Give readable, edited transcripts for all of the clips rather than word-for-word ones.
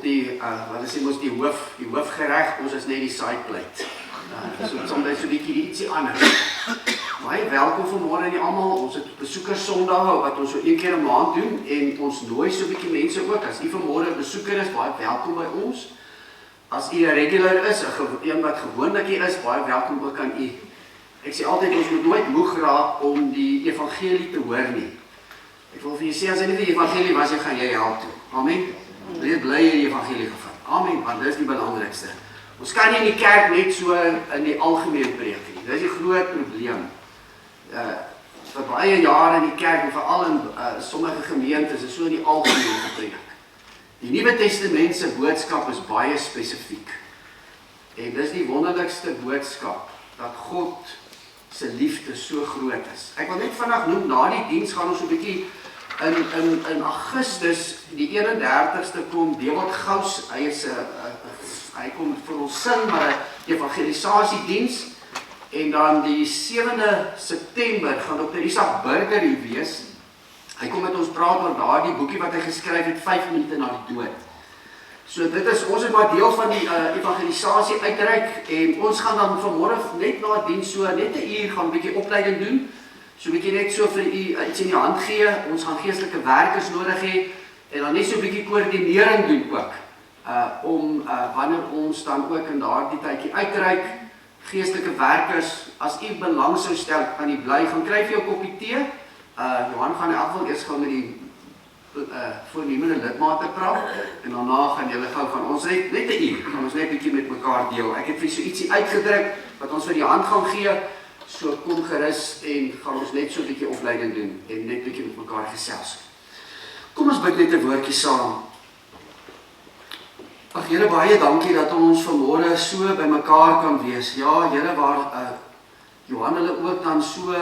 die, wat is ons die hoofgereg, ons is net die sideplate. Soms so bietjie ietsie anders. Baie welkom vanmôre nie almal, ons het besoekers Sondag wat ons so een keer 'n maand doen en ons nooi so bietjie mense ook. As u vanmôre 'n besoeker is, baie welkom by ons. As u 'n regular is, een wat gewoonlik hier is, baie welkom ook aan u. Ek sê altyd ons moet nooit moeg raak om die evangelie te hoor nie. Ek wil vir julle sê as jy nie die evangelie was, jy gaan jy help toe. Amen. Wees bly jy die evangelie gevat. Amen, want dit is die belangrikste. Ons kan nie in die kerk net so in die algemeen preek nie. Dit is die groot probleem. Vir baie jare in die kerk en veral in sommige gemeentes is so in die algemeen gepreek. Die Nuwe Testament se boodskap is baie spesifiek. En dis die wonderlikste boodskap dat God se liefde so groot is. Ek wil net vandag noem, na die diens gaan ons so 'n bietjie in Augustus, die 31ste kom Dewald Gous, hy kom vir ons sing, maar 'n evangelisasiediens. En dan die 7de September gaan Dr. Isak Burger hier wees. Hy kom met ons praat oor daardie boekie wat hy geskryf het, 5 minute na die dood. So dit is, ons is maar deel van die evangelisasie uitreik en ons gaan dan vanmôre net na diens so net 'n uur gaan 'n bietjie opleiding doen. So 'n bietjie net so vir u iets in die hand gee. Ons gaan geestelike werkers nodig hê en dan net so 'n bietjie koördinering doen ook. Om wanneer ons dan ook in daardie tydjie uitreik, geestelike werkers, as u belang sou stel, kan u bly gaan kry vir jou koppie tee. Johan gaan in elk geval eers gou met die voornemende lidmate praat en daarna gaan julle gou van ons net 'n uur, gaan ons net 'n bietjie met mekaar deel. Ek het vir so ietsie uitgedruk wat ons vir die hand gaan gee. So kom gerus en gaan ons net so 'n bietjie opleiding doen en net 'n bietjie met mekaar gesels. Kom ons bid net 'n woordjie saam. Ag Here, baie dankie dat ons vanmôre so by mekaar kan wees. Ja, Here, waar Johan hulle ook dan so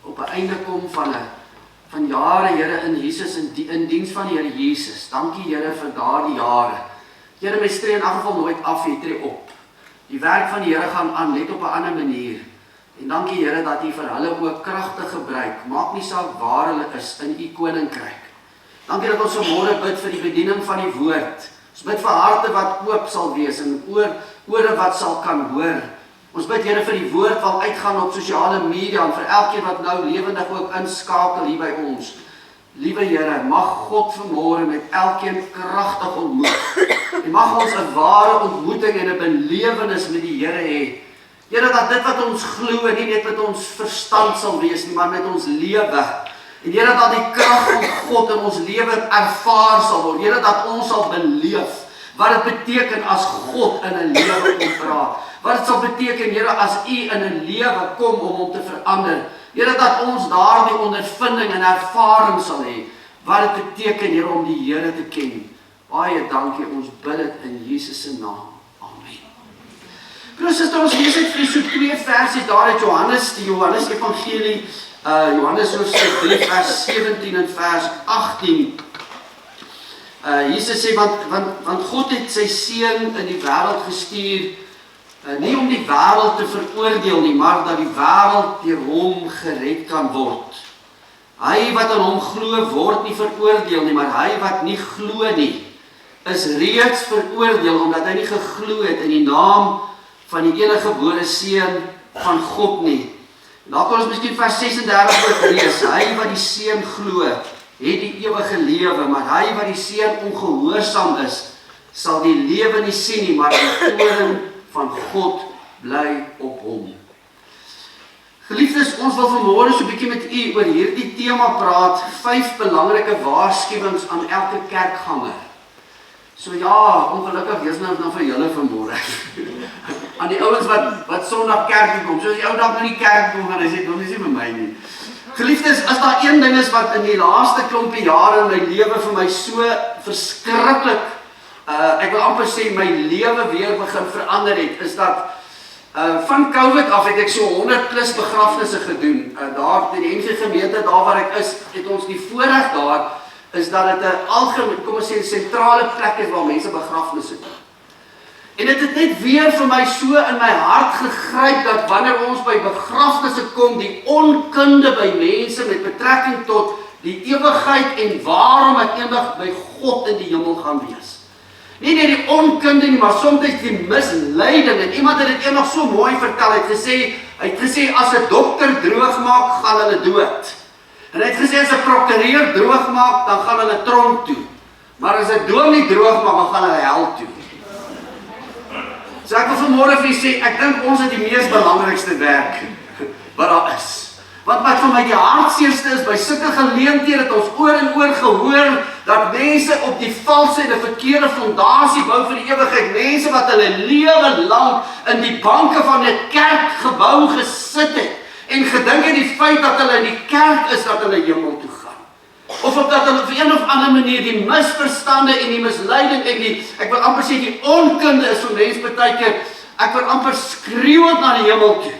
op 'n einde kom van jare, Here, in Jesus, in diens van die Here Jesus. Dankie, Here, vir daardie jare. Here, my stree in elk geval nooit af, jy tree op. Die werk van die Here gaan aan, net op 'n ander manier. En dankie, Here, dat U vir hulle ook kragtig gebruik. Maak nie saak waar hulle is in U koninkryk. Dankie dat ons vanmôre bid vir die bediening van die woord. Ons bid vir harte wat oop sal wees en ore wat sal kan hoor. Ons bid, Here, vir die woord wat uitgaan op sosiale media en vir elkeen wat nou lewendig ook inskakel hier by ons. Liewe Here, mag God vanmôre met elkeen kragtig ontmoet. En mag ons 'n ware ontmoeting en 'n belewenis met die Here hê. Here, dat dit wat ons glo nie net met ons verstand sal wees nie, maar met ons lewe. En Here, dat die krag van God in ons lewe ervaar sal word. Here, dat ons sal beleef wat dit beteken as God in 'n lewe kom praat. Wat dit sal beteken, Here, as U in 'n lewe kom om hom te verander. Here, dat ons daardie ondervinding en ervaring sal hê. Wat dit beteken, Here, om die Here te ken. Baie dankie, ons bid dit in Jesus se naam. Amen. Broers en susters, ons lees net vir so 2 versies daar uit Johannes, die Johannes Evangelie. Johannes hoofstuk 3 vers 17 en vers 18. Jesus sê, want God het sy seun in die wêreld gestuur, nie om die wêreld te veroordeel nie, maar dat die wêreld deur hom gered kan word. Hy wat aan hom glo, word nie veroordeel nie, maar hy wat nie glo nie, is reeds veroordeel, omdat hy nie geglo het in die naam van die enige gebore seun van God nie. Dan kan ons miskien vers 36 ook lees. Hy wat die seun glo, het die ewige lewe, maar hy wat die seun ongehoorsaam is, sal die lewe nie sien nie, maar die toorn van God bly op hom. Geliefdes, ons wil vanmôre so 'n bietjie met u oor hierdie tema praat, 5 belangrike waarskuwings aan elke kerkganger. So ja, ongelukkig wees nou vir julle vanmôre. Aan die ouens wat Sondag kerk toe kom. So as die ou dag in die kerk kom gaan, hy sê, "Kom, dis nie vir my nie." Geliefdes, as daar een ding is wat in die laaste klompie jare in my lewe vir my so verskriklik, ek wil amper sê my lewe weer begin verander het, is dat van COVID af het ek so 100+ begrafnisse gedoen. Daar in die NG gemeente, daar waar ek is, het ons die voorreg daar, is dat dit 'n algemeen, kom ons sê, sentrale plek is waar mense begrafnisse doen. En dit het net weer vir my so in my hart gegryp, dat wanneer ons by begrafnisse kom, die onkunde by mense met betrekking tot die ewigheid en waarom ek eendag by God in die hemel gaan wees. Nie net die onkunde nie, maar soms die misleiding. En iemand het dit eendag so mooi vertel, hy het gesê, as 'n dokter droog maak, gaan hulle dood. En hy het gesê, as 'n prokureur droog maak, dan gaan hulle tronk toe. Maar as 'n dominee droog maak, dan gaan hulle hel toe. So ek wil vanmôre vir julle sê, ek dink ons het die mees belangrikste werk wat daar is. Want wat vir my die hartseerste is, by sulke geleenthede het ons oor en oor gehoor, dat mense op die valse en die verkeerde fondasie bou vir die ewigheid, mense wat hulle lewe lang in die banke van 'n kerkgebou gesit het, en gedink het die feit dat hulle in die kerk is, dat hulle hemel toe gaan. Of dat hulle op een of ander manier die misverstande en die misleiding en die, ek wil amper sê die onkunde is vir mense baie keer, ek wil amper skreeuwend na die hemel toe.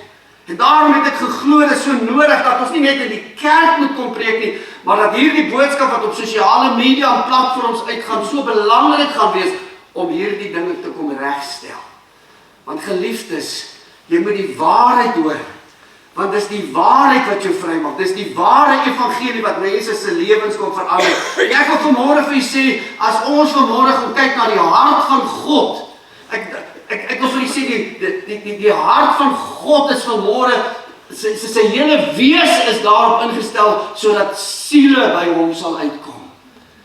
En daarom het ek geglo, dit is so nodig dat ons nie net in die kerk moet kom preek nie, maar dat hierdie boodskap wat op sosiale media en platforms uitgaan, so belangrik gaan wees, om hierdie dinge te kom regstel. Want geliefdes, jy moet die waarheid hoor, want dis die waarheid wat jou vry maak, dis die ware evangelie wat mense se lewens kom verander. En ek wil vanmôre vir julle sê, as ons vanmôre gaan kyk na die hart van God, ek wil vir julle sê, die hart van God is vanmôre, sy hele wese is daarop ingestel, sodat siele by hom sal uitkom.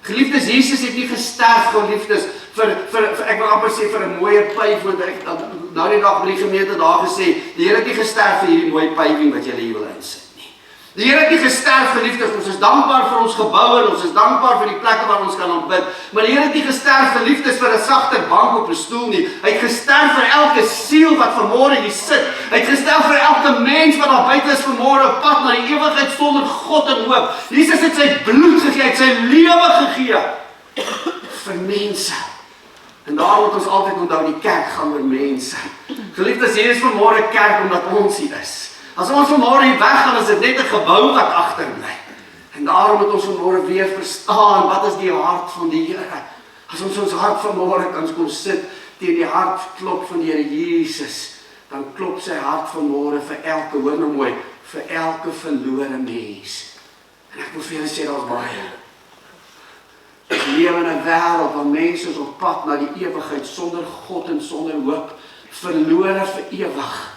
Geliefdes, Jesus het nie gesterf, geliefdes, ek wil amper sê, vir 'n mooie pyp, want ek nou die dag by die gemeente daar gesê, die Here het nie gesterf vir hierdie mooi pypie wat julle hier wil insit nie. Die Here het nie gesterf, geliefdes, ons is dankbaar vir ons gebou en ons is dankbaar vir die plekke waar ons kan aanbid, maar die Here het nie gesterf, geliefdes, vir 'n sagter bank op 'n stoel nie. Hy het gesterf vir elke siel wat vanmôre hier sit. Hy het gesterf vir elke mens wat daar buite is vanmôre op pad na die ewigheid sonder God en hoop. Jesus het sy bloed gegee, hy het sy lewe gegee vir mense. En daarom moet ons altyd onthou, die kerk gaan oor mense. Geliefdes, hier is vanmôre kerk omdat ons hier is. As ons vanmôre hier weggaan, is dit net 'n gebou wat agterbly. En daarom moet ons vanmôre weer verstaan, wat is die hart van die Here? As ons hart vanmôre kan kom sit teen die hartklop van die Here Jesus, dan klop sy hart vanmôre vir elke, hoor nou mooi, vir elke verlore mens. En ek wil vir julle sê, daar's baie. Ons lewe in 'n wêreld waar mense is op pad na die ewigheid sonder God en sonder hoop, verlore vir ewig.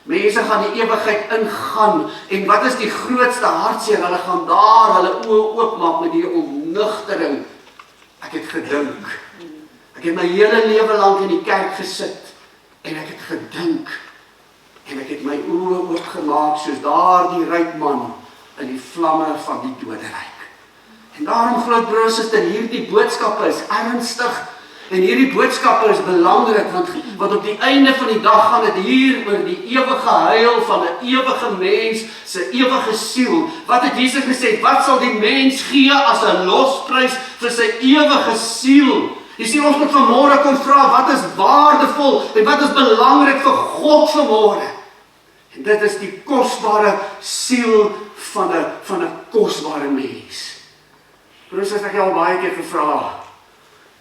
Mense gaan die ewigheid ingaan, en wat is die grootste hartseer? Hulle gaan daar hulle oë oopmaak met die ontnugtering. Ek het gedink. Ek het my hele lewe lank in die kerk gesit, en ek het gedink, en ek het my oë oopgemaak, soos daardie ryk man in die vlamme van die doderyk. En daarom, groot broer en suster, hierdie boodskappe is ernstig, en hierdie boodskappe is belangrik, want op die einde van die dag gaan dit hier oor die ewige heil van 'n ewige mens, sy ewige siel. Wat het Jesus gesê? Wat sal die mens gee as 'n losprys vir sy ewige siel? Jy sien, ons moet vanmôre kom vra, wat is waardevol en wat is belangrik vir God vanmôre? En dit is die kosbare siel van 'n kosbare mens. Broers, ek het al baie keer gevra,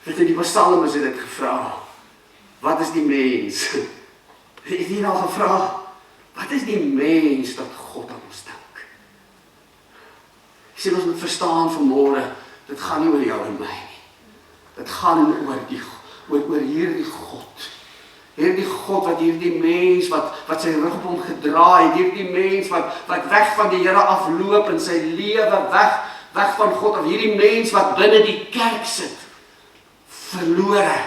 dit in die psalms het ek gevra, wat is die mens? Het jy nou gevra, wat is die mens dat God aan ons dink? Ek sê, ons moet verstaan vanmôre, dit gaan nie oor jou en my nie. Dit gaan oor hierdie God. Hierdie God wat hierdie mens, wat sy rug op hom gedraai het, hierdie mens wat weg van die Here afloop in sy lewe, weg van God, of hierdie mens wat binne die kerk sit, verlore.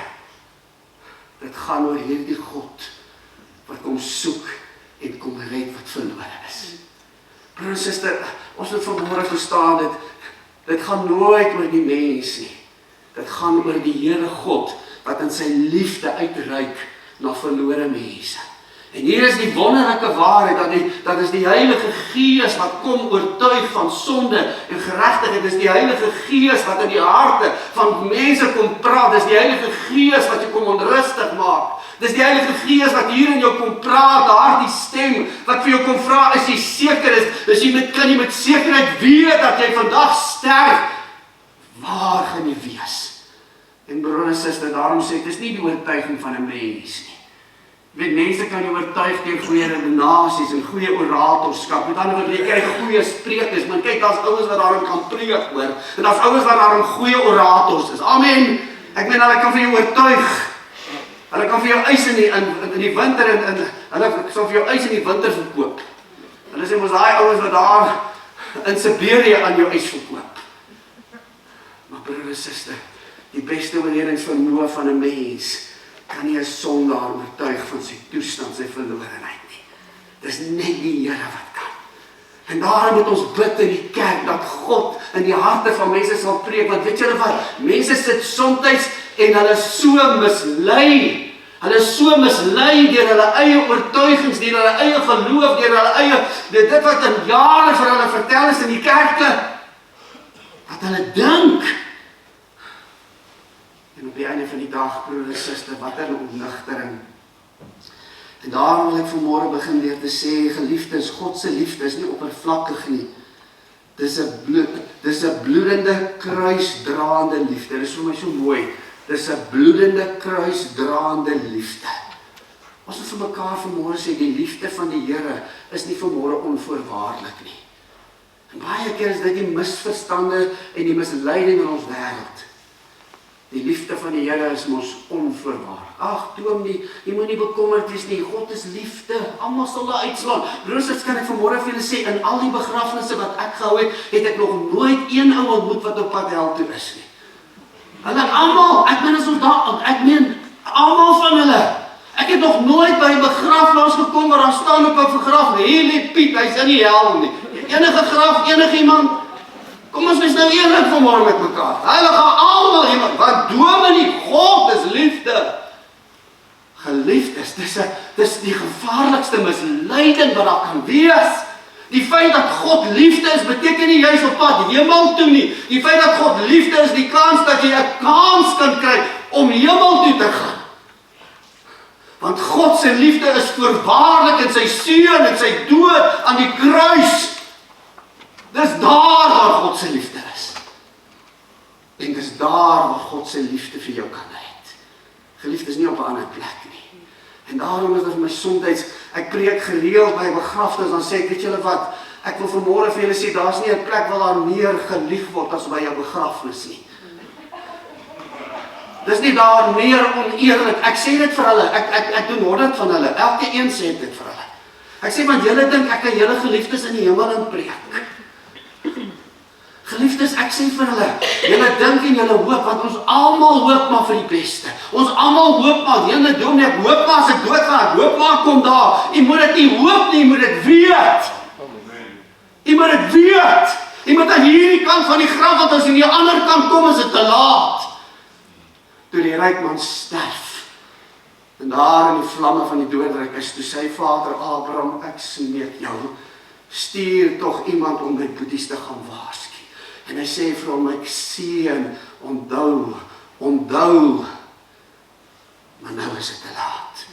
Dit gaan oor hierdie God wat kom soek en kom red wat verlore is. Broer en suster, ons moet vanmôre verstaan, dit gaan nooit oor die mens nie. Dit gaan oor die Here God wat in sy liefde uitreik na verlore mense. En hier is die wonderlike waarheid, dat is die Heilige Gees wat kom oortuig van sonde en geregtigheid. Dis die Heilige Gees wat in die harte van mense kom praat. Dis die Heilige Gees wat jou kom onrustig maak. Dis die Heilige Gees wat hier in jou kom praat, daardie stem wat vir jou kom vra, as jy seker is, kan jy met sekerheid weet dat jy vandag sterf. Waar gaan jy wees? En broer en suster, daarom sê ek, dis nie die oortuiging van 'n mens nie. Weet, mense kan jy oortuig deur goeie redenasies en goeie oratorskap. Met ander woorde, jy kry goeie sprekers, maar kyk, daar's ouens wat daarom kan preek, hoor. En daar's ouens wat daarom goeie orators is. Amen. Ek meen, hulle kan vir jou oortuig. Hulle kan vir jou ys in die winter en hulle sal vir jou ys in die winter verkoop. Hulle sê, ons daai ouens wat daar in Siberië aan jou ys verkoop. Maar broer en suster, die beste oorledingsvermoë van 'n mens kan nie 'n sondaar oortuig van sy toestand, sy verlorenheid nie. Dis net die Here wat kan. En daarom moet ons bid in die kerk dat God in die harte van mense sal preek, want weet julle wat? Mense sit soms en hulle is so mislei. Hulle is so mislei deur hulle eie oortuigings, deur hulle eie geloof, deur hulle eie dit wat in jare vir hulle vertel is in die kerke. Dat hulle dink. En op die einde van die dag, broer en suster, wat 'n ontnigtering. En daarom wil ek vanmôre begin deur te sê, geliefdes, God se liefde is nie oppervlakkig nie. Dis 'n bloedende kruisdraande liefde. Dit is vir my so mooi. Dis 'n bloedende kruisdraande liefde. Ons moet vir mekaar vanmôre sê, die liefde van die Here is nie vanmôre onvoorwaardelik nie. En baie keer is dit die misverstande en die misleiding in ons wêreld. Die liefde van die Here is mos onvoorwaardelik. Ag, toom nie, jy moet nie bekommerd wees nie. God is liefde. Almal sal daar uitslaan. Broers, dit kan ek vanmôre vir julle sê, in al die begrafnisse wat ek gehou het ek nog nooit een ou ontmoet wat op pad hel toe is nie. Hulle almal, ek meen almal van hulle. Ek het nog nooit by 'n begrafplaas gekom waar daar staan op 'n vergraf, hier lê Piet, hy's in die hel nie. Enige graf, enige iemand. Kom ons wees nou eerlik vanmôre met mekaar. Hulle gaan almal iemand, wat dome nie, God is liefde. Geliefdes, dis die gevaarlikste misleiding wat daar kan wees. Die feit dat God liefde is, beteken nie jy's op pad hemel toe nie. Die feit dat God liefde is, die kans dat jy 'n kans kan kry om hemel toe te gaan. Want God se liefde is voorwaardelik in sy seun en sy dood aan die kruis. Dis daar waar God se liefde is. En dis daar waar God se liefde vir jou kan hê. Geliefde is nie op 'n ander plek nie. En daarom is dit vir my soms, ek preek gereeld by begrafnis, dan sê ek, weet julle wat, ek wil vanmôre vir julle sê, daar's nie 'n plek waar daar meer gelief word as by 'n begrafnis nie. Dis nie daar meer oneerlik. Ek sê dit vir hulle, ek doen dit van hulle, elke een sê dit vir hulle. Ek sê, want julle dink ek kan julle geliefdes in die hemel inpreek. Geliefdes, ek sê vir hulle, julle dink en julle hoop, want ons almal hoop maar vir die beste. Ons almal hoop maar, julle doen, ek hoop maar as ek doodgaan, ek hoop maar kom daar. Jy moet dit nie hoop nie, jy moet dit weet. Jy moet dit weet. Jy moet aan hierdie kant van die graf, want as jy aan die ander kant kom, is dit te laat. Toe die ryk man sterf, en daar in die vlamme van die doodryk is, toe sy vader Abraham, ek smeek jou, stuur tog iemand om my boeties te gaan waarsku. En hy sê vir hom, ek seun, onthou, maar nou is dit te laat.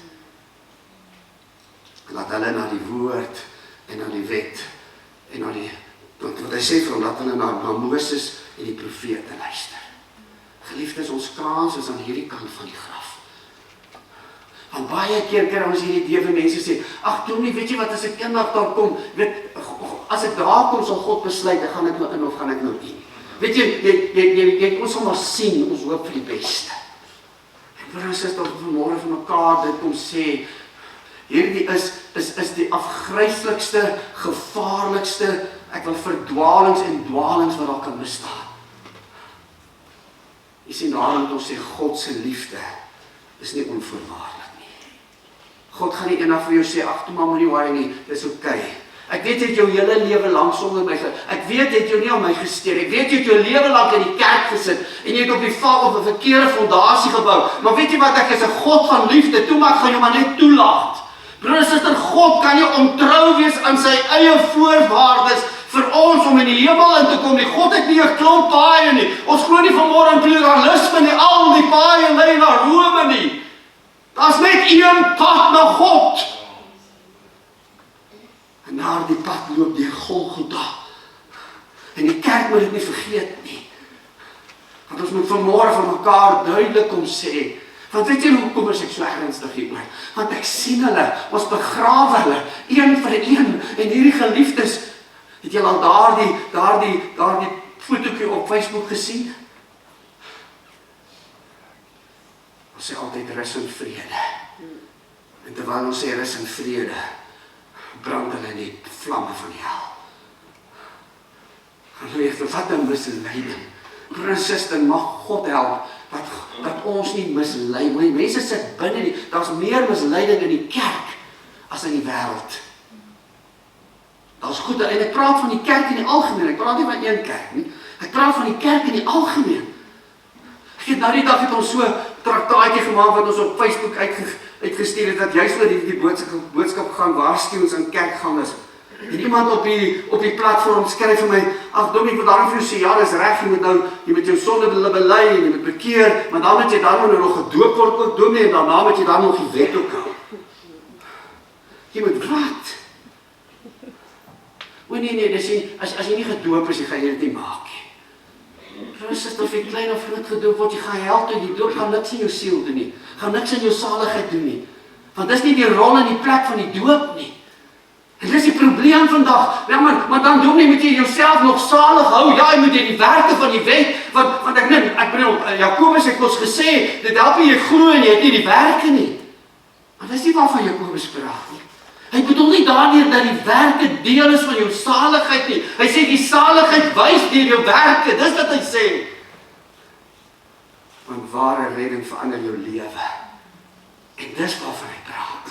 Laat hulle na die woord, en na die wet, en na die, want hy sê vir hom, laat hulle na Moses en die profete luister. Geliefdes, ons kans is aan hierdie kant van die graf. Want baie keer kry ons hierdie idee van mense sê, ag, toe nie, weet jy wat, as ek eendag daar kom, as ek daar kom, sal God besluit, gaan ek nou in of gaan ek nou nie. Weet jy, ons sal maar sien, ons hoop vir die beste. En broer en suster, vanmôre vir mekaar dit kom sê, hierdie is die afgryslikste, gevaarlikste, ek wil verdwalings en dwalings wat daar kan bestaan. Jy sien, daarom ons sê, God se liefde is nie onvoorwaardelik nie. God gaan nie eendag vir jou sê, ag, toe maar moenie worry nie, dis oké. Ek weet jy het jou hele lewe lank sonder my ek weet jy het jou nie aan my gesteer. Ek weet jy het jou lewe lank in die kerk gesit en jy het op die val op 'n verkeerde fondasie gebou. Maar weet jy wat, ek is 'n God van liefde. Toe maar ek gaan jou maar net toelaat. Broer en suster, God kan nie ontrou wees aan sy eie voorwaardes vir ons om in die hemel in te kom nie. God het nie 'n klomp paaie nie. Ons glo nie vanmôre in pluralisme nie, al die paaie lei na Rome nie. Daar's net een pad na God. En daar die pad loop deur Golgotha. En die kerk moet dit nie vergeet nie. Want ons moet vanmôre vir mekaar duidelik kom sê, want weet jy hoekom is ek so ernstig hieroor? Want ek sien hulle, ons begrawe hulle, een vir een, en hierdie geliefdes, het jy al daardie fotootjie op Facebook gesien? Ons sê altyd rus en vrede. En terwyl ons sê rus en vrede, brand hulle in die vlamme van die hel. Halleluja, wat 'n misleiding. Broer en suster, mag God help dat ons nie mislei word. Mense sit binne die, daar's meer misleiding in die kerk as in die wêreld. Daar's goed, en ek praat van die kerk in die algemeen, ek praat nie van een kerk nie, ek praat van die kerk in die algemeen. Ek het nou die dag het ons so traktaatjie gemaak wat ons op Facebook uitgestuur het, dat juist oor die boodskap gaan waarsku ons aan kerkgangers. En iemand op die platform skryf vir my, ag Dominiek, wat daarom vir jou sê, ja, dis reg, jy moet jou sonde bely en jy moet bekeer, maar dan moet jy dan nog gedoop word ook, Dominiek, en daarna moet jy dan nog die wet ook hou. Jy moet wat? O nee, as jy nie gedoop is, jy gaan dit nie maak nie. Christus, of jy klein of groot gedoop word, jy gaan hel toe, die doop gaan niks in jou siel doen nie, gaan niks in jou saligheid doen nie, want dis nie die rol en die plek van die doop nie. En dis die probleem vandag, ja, maar dan moet jy jouself nog salig hou, ja, jy moet die werke van die wet, want ek bedoel, Jakobus het ons gesê, dit help jy glo en jy het nie die werke nie. Maar dis nie waarvan Jakobus praat nie. Hy bedoel nie daardeur dat die werke deel is van jou saligheid nie. Hy sê die saligheid wys deur jou werke, dis wat hy sê. Want ware redding verander jou lewe. En dis waarvan hy praat.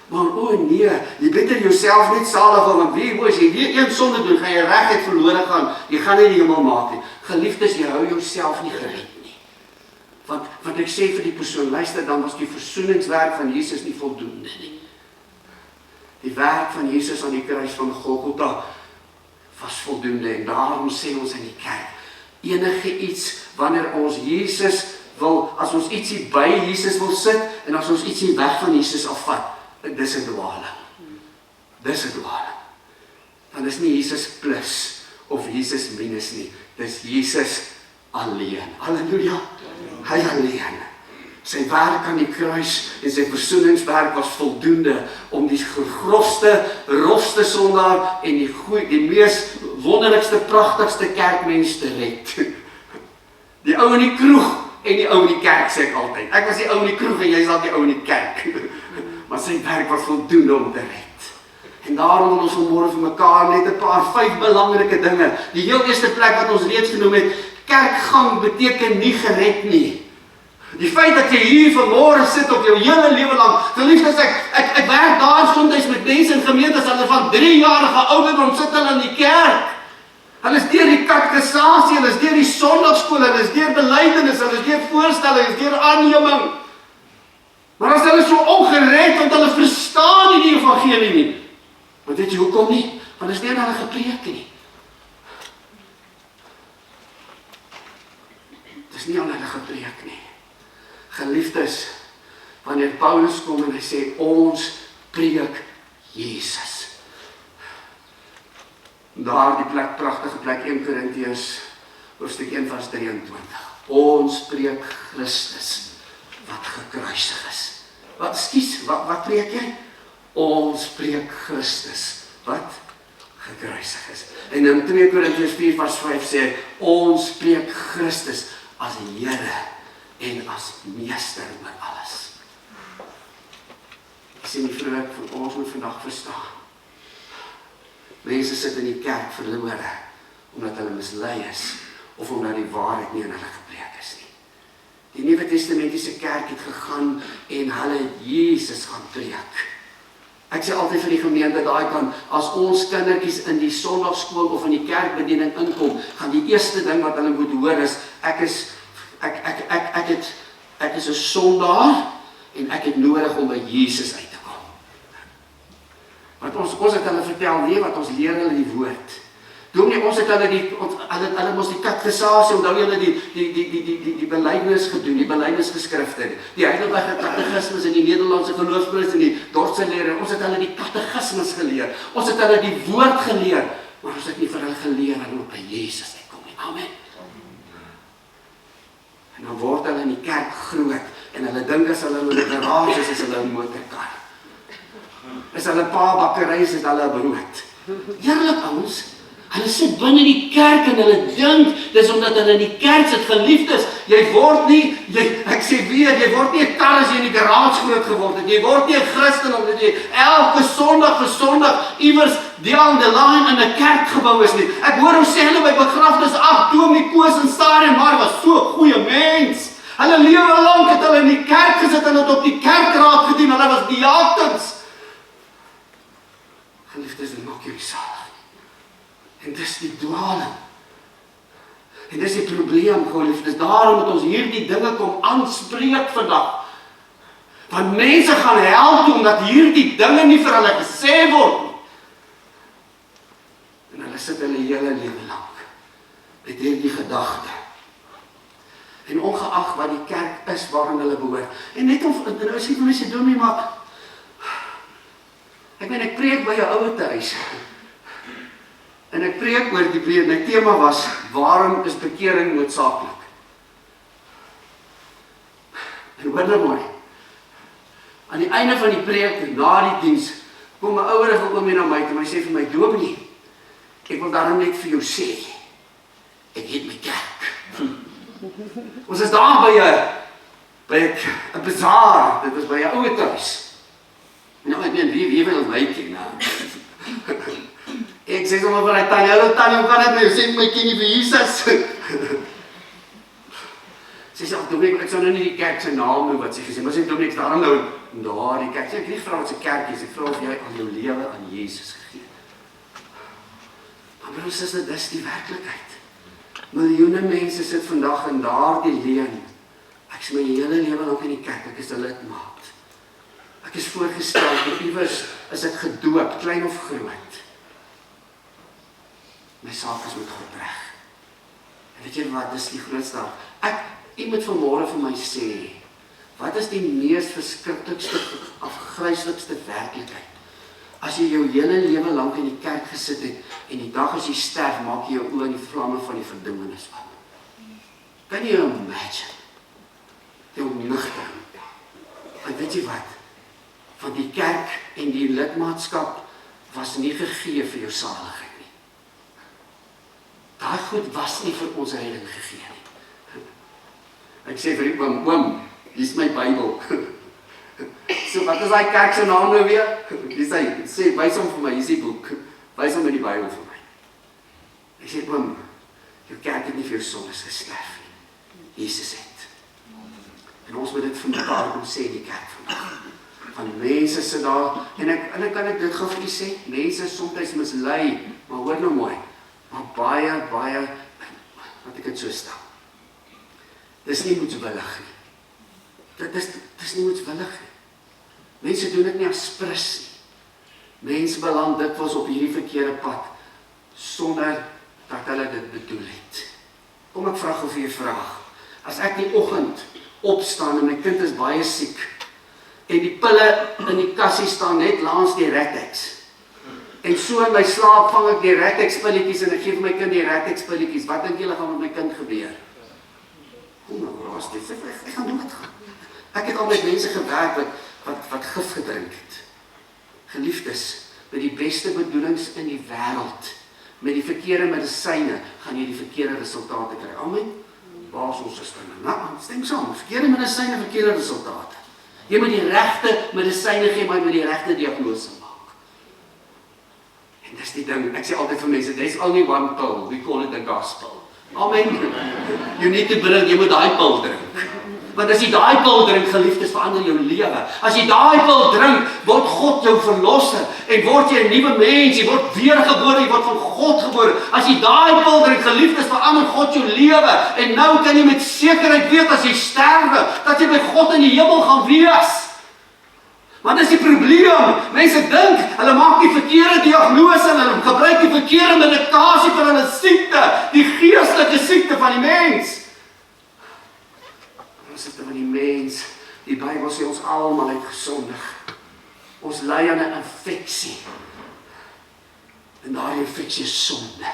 Maar nee, jy beter jouself net salig hou, want wie as jy weer een sonde doen, gaan jy regtig verlore gaan. Jy gaan nie die hemel maak nie. Geliefdes, jy hou jouself nie gered nie. Want ek sê vir die persoon, luister, dan was die versoeningswerk van Jesus nie voldoende nie. Die werk van Jesus aan die kruis van Golgotha was voldoende, en daarom sê ons in die kerk, enige iets, wanneer ons Jesus wil, as ons ietsie by Jesus wil sit, en as ons ietsie weg van Jesus afvat, dis 'n dwaling. Dis 'n dwaling. Want dis nie Jesus plus of Jesus minus nie. Dis Jesus alleen. Halleluja. Hy alleen. Sy werk aan die kruis en sy versoeningswerk was voldoende om die grofste, rofste sondaar en die mees wonderlikste, pragtigste kerkmens te red. Die ou in die kroeg en die ou in die kerk, sê ek altyd. Ek was die ou in die kroeg en jy is al die ou in die kerk. Maar sy werk was voldoende om te red. En daarom wil ons vanmôre vir mekaar net 'n paar 5 belangrike dinge. Die heel eerste plek wat ons reeds genoem het, kerkgang beteken nie gered nie. Die feit dat jy hier vanmôre sit op jou hele lewe lank, geliefdes, ek werk daar soms met mense in gemeentes, hulle van 3-jarige ouderdom sit hulle in die kerk. Hulle is deur die katekisasie, hulle is deur die sonndagskool, hulle is deur belydenis, hulle is deur voorstellings, hulle is deur aanneming. Maar as hulle so ongered, want hulle verstaan nie die evangelie nie. Want weet jy hoekom nie? Want dit is nie aan hulle gepreek nie. Dit is nie aan hulle gepreek nie. Geliefdes, wanneer Paulus kom en hy sê, ons preek Jesus. Daar die plek, prachtige plek, 1 Korintiërs, hoofstuk 1 vers 23. Ons preek Christus, wat gekruisig is. Wat preek jy? Ons preek Christus, wat gekruisig is. En in 2 Korintiërs 4 vers 5 sê, ons preek Christus as Here en as meester oor alles. Ek sê nie vroeg, ons moet vandag verstaan. Mense sit in die kerk verlore, omdat hulle mislei is, of omdat die waarheid nie in hulle gepreek is nie. Die Nuwe Testamentiese kerk het gegaan en hulle het Jesus gaan preek. Ek sê altyd vir die gemeente daai kant, as ons kindertjies in die sonndagskool of in die kerkbediening inkom, gaan die eerste ding wat hulle moet hoor is, ek is 'n sondaar en ek het nodig om by Jesus uit te kom. Want ons het hulle vertel, nee, wat ons leer hulle die woord. Dominee, ons het hulle mos die katekisasie, onthou julle die belydenis gedoen, die belydenisgeskrifte, die heilige katekismes in die Nederlandse geloofsbrief en die Dordtse leer. Ons het hulle die katekismes geleer. Ons het hulle die woord geleer, maar ons het nie vir hulle geleer dat hulle by Jesus uitkom nie. Amen. En dan word hulle in die kerk groot en hulle dink as hulle in 'n garage is hulle 'n motorkar. Is hulle pa bakkery is hulle brood. Eerlik ouens, hulle sit binne die kerk en hulle dink dis omdat hulle in die kerk sit, geliefdes. Jy word nie, ek sê weer, jy word nie 'n kar as jy in die garage groot geword het. Jy word nie 'n Christen omdat jy elke Sondag vir Sondag iewers down the line in 'n kerkgebou is nie. Ek hoor hom sê hulle by begrafnis, ag, Dominee Koos en Stadium, maar was so 'n goeie mens. Hulle lewe lank het hulle in die kerk gesit en het op die kerkraad gedien. Hulle was diakens. Geliefdes, dit maak jou nie salig nie. En dis die dwaling. En dis die probleem, geliefdes. Daarom moet ons hierdie dinge kom aanspreek vandag. Want mense gaan hel toe omdat hierdie dinge nie vir hulle gesê word nie. En hulle sit hulle hele lewe lank met hierdie gedagte. En ongeag wat die kerk is waarin hulle behoort. En net om, nou is die mense Dominee, maar ek preek by 'n ouer huis. En ek preek oor die preek. My tema was, waarom is bekering noodsaaklik? En hoor nou mooi. Aan die einde van die preek, na die diens, kom 'n ouerige oomie na my toe, en hy sê vir my, Dominee, ek wil daarom net vir jou sê, ek het my kerk. Ons is daar by 'n bazaar, dit was by 'n ouer huis. Nou, ek meen, wie wil my ken, Ek sê sommer vir hy Tanya, hallo Tanya, hoe kan dit nou? Sê my ken jy vir Jesus? Sy sê, Dominee, ek sou nou nie die kerk sy naam noem wat sy gesê, maar sê Dominee, ek daarom nou die kerk. Sê, ek nie vra wat sy kerk is, ek vra of jy al jou lewe aan Jesus gegee. Maar broers, dis die werklikheid. Miljoene mense sit vandag in daardie leuen. Ek is my hele lewe lank in die kerk, ek is 'n lidmaat. Ek is voorgestel, iewers is ek gedoop, klein of groot. My saak is met God reg. En weet jy wat, dis die grootste. Ek moet vanmôre vir my sê, wat is die mees verskriklikste, afgryslikste werklikheid? As jy jou hele lewe lank in die kerk gesit het, en die dag as jy sterf, maak jy jou oë in die vlamme van die verdoemenis van. Kan jy imagine? Jou nigter. En weet jy wat? Van die kerk en die lidmaatskap was nie gegee vir jou saligheid nie. Daai goed was nie vir ons redding gegee nie. Ek sê vir die oom, hier is my Bybel. So wat is daai kerk se naam nou weer? Dis hy sê, wys hom vir my, hier is die boek. Wys hom met die Bybel vir my. Ek sê, oom, jou kerk het nie vir jou sondes gesterf nie. Jesus het. En ons moet dit vir mekaar kom sê in die kerk vandag. Van mense sit daar, en ek kan dit gou vir u sê, mense soms mislei, maar hoor nou mooi, maar baie, wat ek het so stel. Dis nie moedswillig nie. Dis nie moedswillig nie. Mense doen dit nie as prins nie. Mense beland dikwels op hierdie verkeerde pad, sonder dat hulle dit bedoel het. Kom ek vra gou vir 'n vraag. As ek die oggend opstaan en my kind is baie siek, en die pille in die kassie staan net langs die Rat-X. En so in my slaap vang ek die Rat-X pilletjies en ek gee vir my kind die Rat-X pilletjies. Wat dink julle gaan met my kind gebeur? Kom nou, raas dit. Ek gaan doen wat gaan. Ek het al met mense gewerk wat gif gedrink het. Geliefdes, met die beste bedoelings in die wêreld, met die verkeerde medisyne, gaan jy die verkeerde resultate kry. Amen. Baas ons suster. Nou, stem saam. Verkeerde medisyne, verkeerde resultate. Jy moet die regte medisyne gee, maar jy moet die regte diagnose maak. En dis die ding, ek sê altyd vir mense, there's only one pill, we call it the gospel. Amen. You need to drink, jy moet daai pil drink. Want as jy daai pil drink, geliefdes, verander jou lewe. As jy daai pil drink, word God jou verlosser en word jy 'n nuwe mens, jy word weergebore, jy word van God gebore. As jy daai pil drink, geliefdes, verander God jou lewe. En nou kan jy met sekerheid weet as jy sterwe, dat jy by God in die hemel gaan wees. Maar dis die probleem. Mense dink, hulle maak die verkeerde diagnose en hulle gebruik die verkeerde medikasie vir hulle siekte, die geestelike siekte van die mens. Ons is van die mens, die Bybel sê ons almal het gesondig. Ons ly aan 'n infeksie. En daardie infeksie is sonde.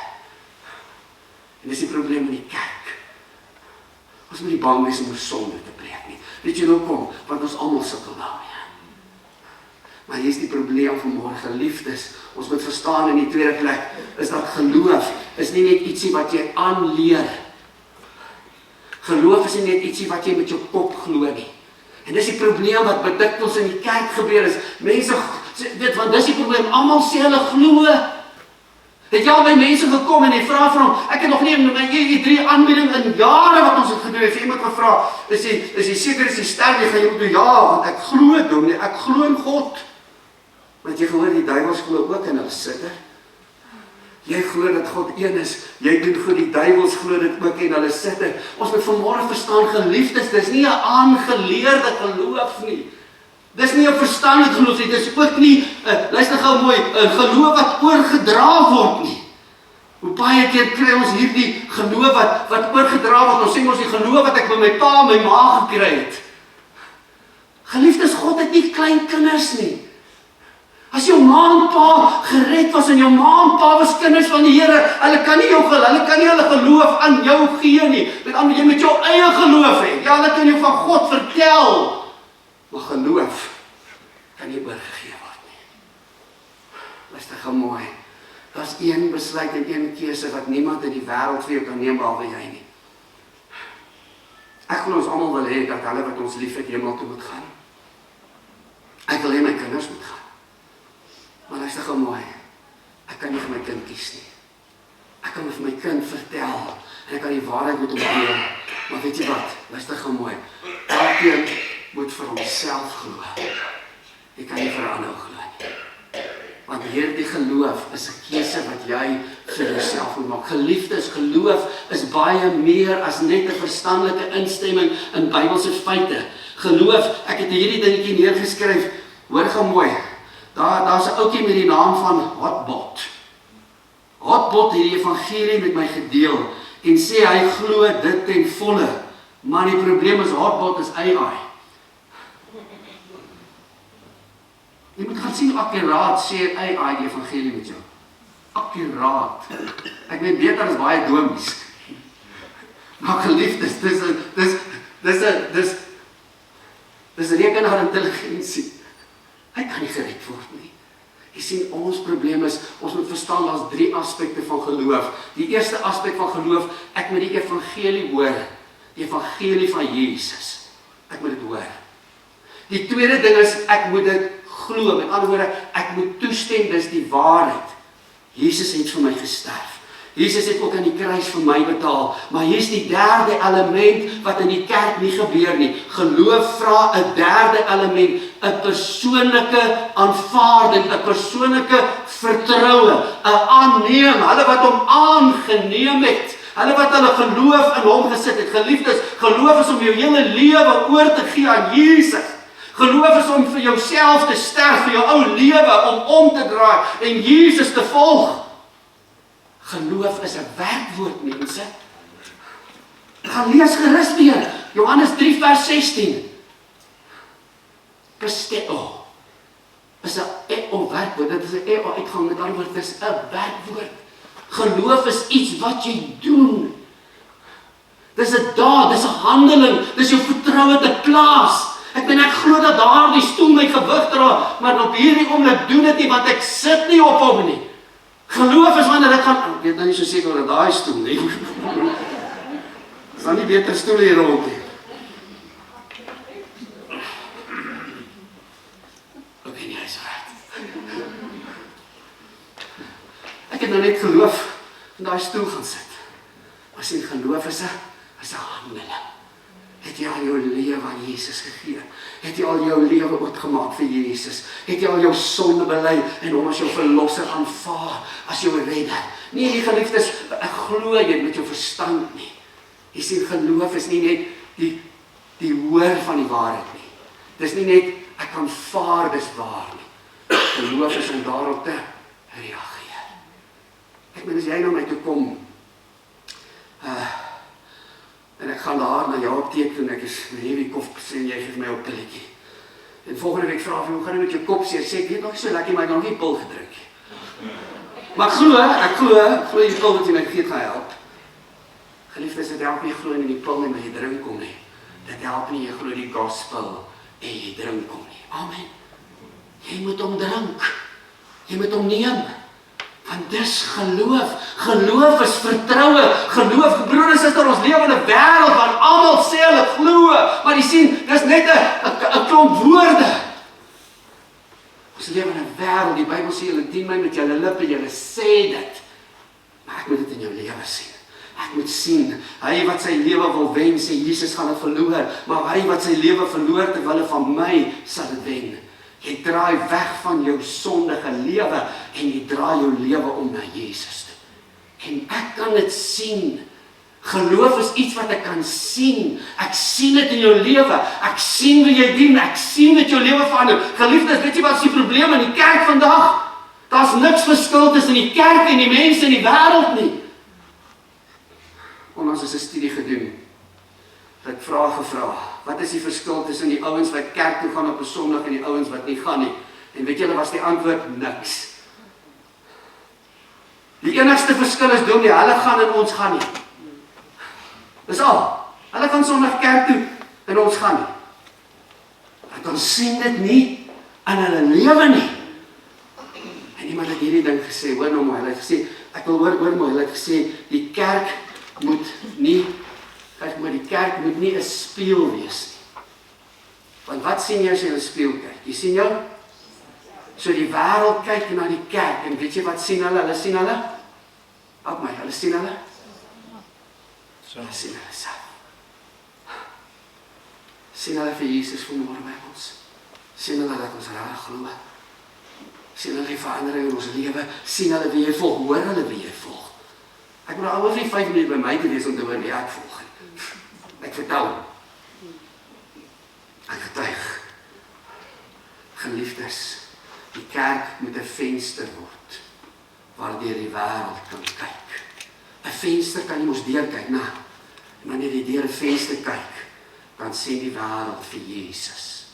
En dis die probleem in die kerk. Ons moet nie bang wees om sonde te preek nie. Weet jy nou kom, want ons almal sukkel daarmee. Maar hier is die probleem vanmôre, geliefdes. Ons moet verstaan in die tweede plek, is dat geloof is nie net ietsie wat jy aanleer. Geloof is nie net ietsie wat jy met jou kop glo nie. En dis die probleem wat dikwels in die kerk gebeur is. Mense, weet, want dis die probleem, almal sê hulle glo. Het jy al by mense gekom en jy vra vir hom, ek het nog nie in my E3 aanbieding in jare wat ons het gedoen, het iemand gevra, is jy seker is jy sterk, jy gaan jy moet doen, ja, want ek glo dominee, ek glo in God. Want jy gehoor, die duivels glo ook in hulle sitte. Jy glo dat God een is, jy doen goed, die duivels glo dit ook in hulle sitte. Ons moet vanmôre verstaan, geliefdes, dis nie 'n aangeleerde geloof nie. Dis nie 'n verstandelike geloof nie, dis ook nie, luister gou mooi, 'n geloof wat oorgedra word nie. Hoe baie keer kry ons hierdie geloof wat oorgedra word, ons sê ons die geloof wat ek by my pa en my ma gekry het. Geliefdes, God het nie klein kinders nie. As jou ma en pa gered was en jou ma en pa was kinders van die Here, hulle kan nie hulle geloof aan jou gee nie. Met ander, jy moet jou eie geloof hê. Ja, hulle kan jou van God vertel. Maar geloof kan nie oorgegee word nie. Luister gou mooi. Daar's een besluit en een keuse wat niemand in die wêreld vir jou kan neem behalwe jy nie. Ek glo ons almal wil hê dat hulle wat ons liefhet hemel toe moet gaan. Ek wil hê my kinders moet gaan. Maar luister gou mooi. Ek kan nie vir my kind kies nie. Ek kan vir my kind vertel en ek kan die waarheid met hom deel. Maar weet jy wat? Luister gou mooi. Elkeen moet vir homself glo. Jy kan nie vir 'n ander glo nie. Want hierdie geloof is 'n keuse wat jy vir jouself moet maak. Geliefdes, geloof is baie meer as net 'n verstandelike instemming in Bybelse feite. Geloof, ek het hierdie dingetjie neergeskryf. Hoor gou mooi. Daar's 'n ouetjie met die naam van Hotbot. Hotbot het die evangelie met my gedeel en sê hy glo dit ten volle. Maar die probleem is Hotbot is AI. Jy moet gaan sien akkuraat sê AI die evangelie met jou. Akkuraat. Ek weet beter as baie domies. Maar geliefdes, dis rekenaar intelligensie. Hy kan nie gered word nie. Jy sien, ons probleem is, ons moet verstaan, daar's 3 aspekte van geloof. Die eerste aspek van geloof, ek moet die evangelie hoor. Die evangelie van Jesus. Ek moet dit hoor. Die tweede ding is, ek moet dit glo. Met ander woorde, ek moet toestem, dis die waarheid. Jesus het vir my gesterf. Jesus het ook aan die kruis vir my betaal. Maar hier's die derde element wat in die kerk nie gebeur nie. Geloof vra 'n derde element, 'n persoonlike aanvaarding, 'n persoonlike vertroue, 'n aanneem, hulle wat hom aangeneem het. Hulle wat hulle geloof in hom gesit het. Geliefdes, geloof is om jou hele lewe oor te gee aan Jesus. Geloof is om vir jouself te sterf, vir jou ou lewe om te draai en Jesus te volg. Geloof is 'n werkwoord, mense. Gaan lees gerus weer. Johannes 3 vers 16. Pisteo. Is 'n werkwoord. Dit is 'n uitgang, met ander woorde, dit is 'n werkwoord. Geloof is iets wat jy doen. Dis 'n daad, dis 'n handeling, dis jou vertroue te plaas. Ek glo dat daardie stoel my gewig dra, maar op hierdie oomblik doen dit nie, want ek sit nie op hom nie. Geloof is wanneer ek gaan, ek weet nou nie so seker oor daai stoel nie. Is dan nie beter stoel hier rond nie. Ok, nie, hy is reg. Ek het nou net geloof in daai stoel gaan sit. Maar sien, geloof is 'n handeling. Het jy al jou lewe aan Jesus gegee? Het jy al jou lewe oopgemaak vir Jesus? Het jy al jou sonde bely en hom as jou verlosser aanvaar, as jou redder? Nee, geliefdes, ek glo jy met jou verstand nie. Jy sien, geloof is nie net die hoor van die waarheid nie. Dis nie net, ek aanvaar dis waar nie. Geloof is om daarop te reageer. Ek meen, as jy na my toe kom, en ek gaan daar na jou apteek toe en ek is heavy kop en jy geef my 'n pilletjie. En volgende week vra vir hoe gaan dit met jou kop seer? Sê ek weet nog so lekker, maar ek het nog nie pil gedrink nie. Maar ek glo die pil wat jy my gee gaan help. Geliefdes, dit help nie glo in die pil en jy drink kom nie. Dit help nie jy glo die gospel en jy drink kom nie. Amen. Jy moet hom drink. Jy moet hom neem. Want dis geloof. Geloof is vertroue. Geloof, broer en suster, ons leef in 'n wêreld waar almal sê hulle glo, maar jy sien, dis net 'n klomp woorde. Ons leef in 'n wêreld, die Bybel sê, julle dien my met julle lippe, julle sê dit. Maar ek moet dit in jou lewe sien. Ek moet sien, hy wat sy lewe wil wen, sê Jesus gaan dit verloor, maar hy wat sy lewe verloor ter wille van my, sal dit wen. Jy draai weg van jou sondige lewe en jy draai jou lewe om na Jesus toe. En ek kan dit sien. Geloof is iets wat ek kan sien. Ek sien dit in jou lewe. Ek sien hoe jy dien. Ek sien dat jou lewe verander. Geliefdes, weet jy wat is die probleem in die kerk vandag? Daar's niks verskil tussen die kerk en die mense in die wêreld nie. Ons het 'n studie gedoen. Ek gevra, wat is die verskil tussen die ouens wat kerk toe gaan op 'n Sondag en die ouens wat nie gaan nie? En weet julle, was die antwoord niks. Die enigste verskil is dominee, hulle gaan en ons gaan nie. Dis al. Hulle gaan Sondag kerk toe en ons gaan nie. Want ons sien dit nie in hulle lewe nie. En iemand het hierdie ding gesê, hoor nou mooi, hy het gesê, ek wil hoor mooi, hy het gesê, die kerk moet nie, kyk maar, die kerk moet nie 'n spieël wees nie. Want wat sien jy as jy in 'n spieël kyk? Jy sien jou? So die wêreld kyk na die kerk, en weet jy wat sien hulle? Hulle sien hulle? Op my, hulle sien hulle? Hulle sien hulle self. Sien hulle vir Jesus vanmôre by ons? Sien hulle dat ons reg glo? Sien hulle die verandering in ons lewe? Sien hulle wie jy volg? Hoor hulle wie jy volg? Ek moet al oor die 5 minute by my te wees om te hoor wie ek volg. Ek vertel hom. Ek getuig. Geliefdes, die kerk moet 'n venster word waardeur die wêreld kan kyk. 'n Venster kan jy mos deurkyk, na. En wanneer jy deur 'n venster kyk, dan sien die wêreld vir Jesus.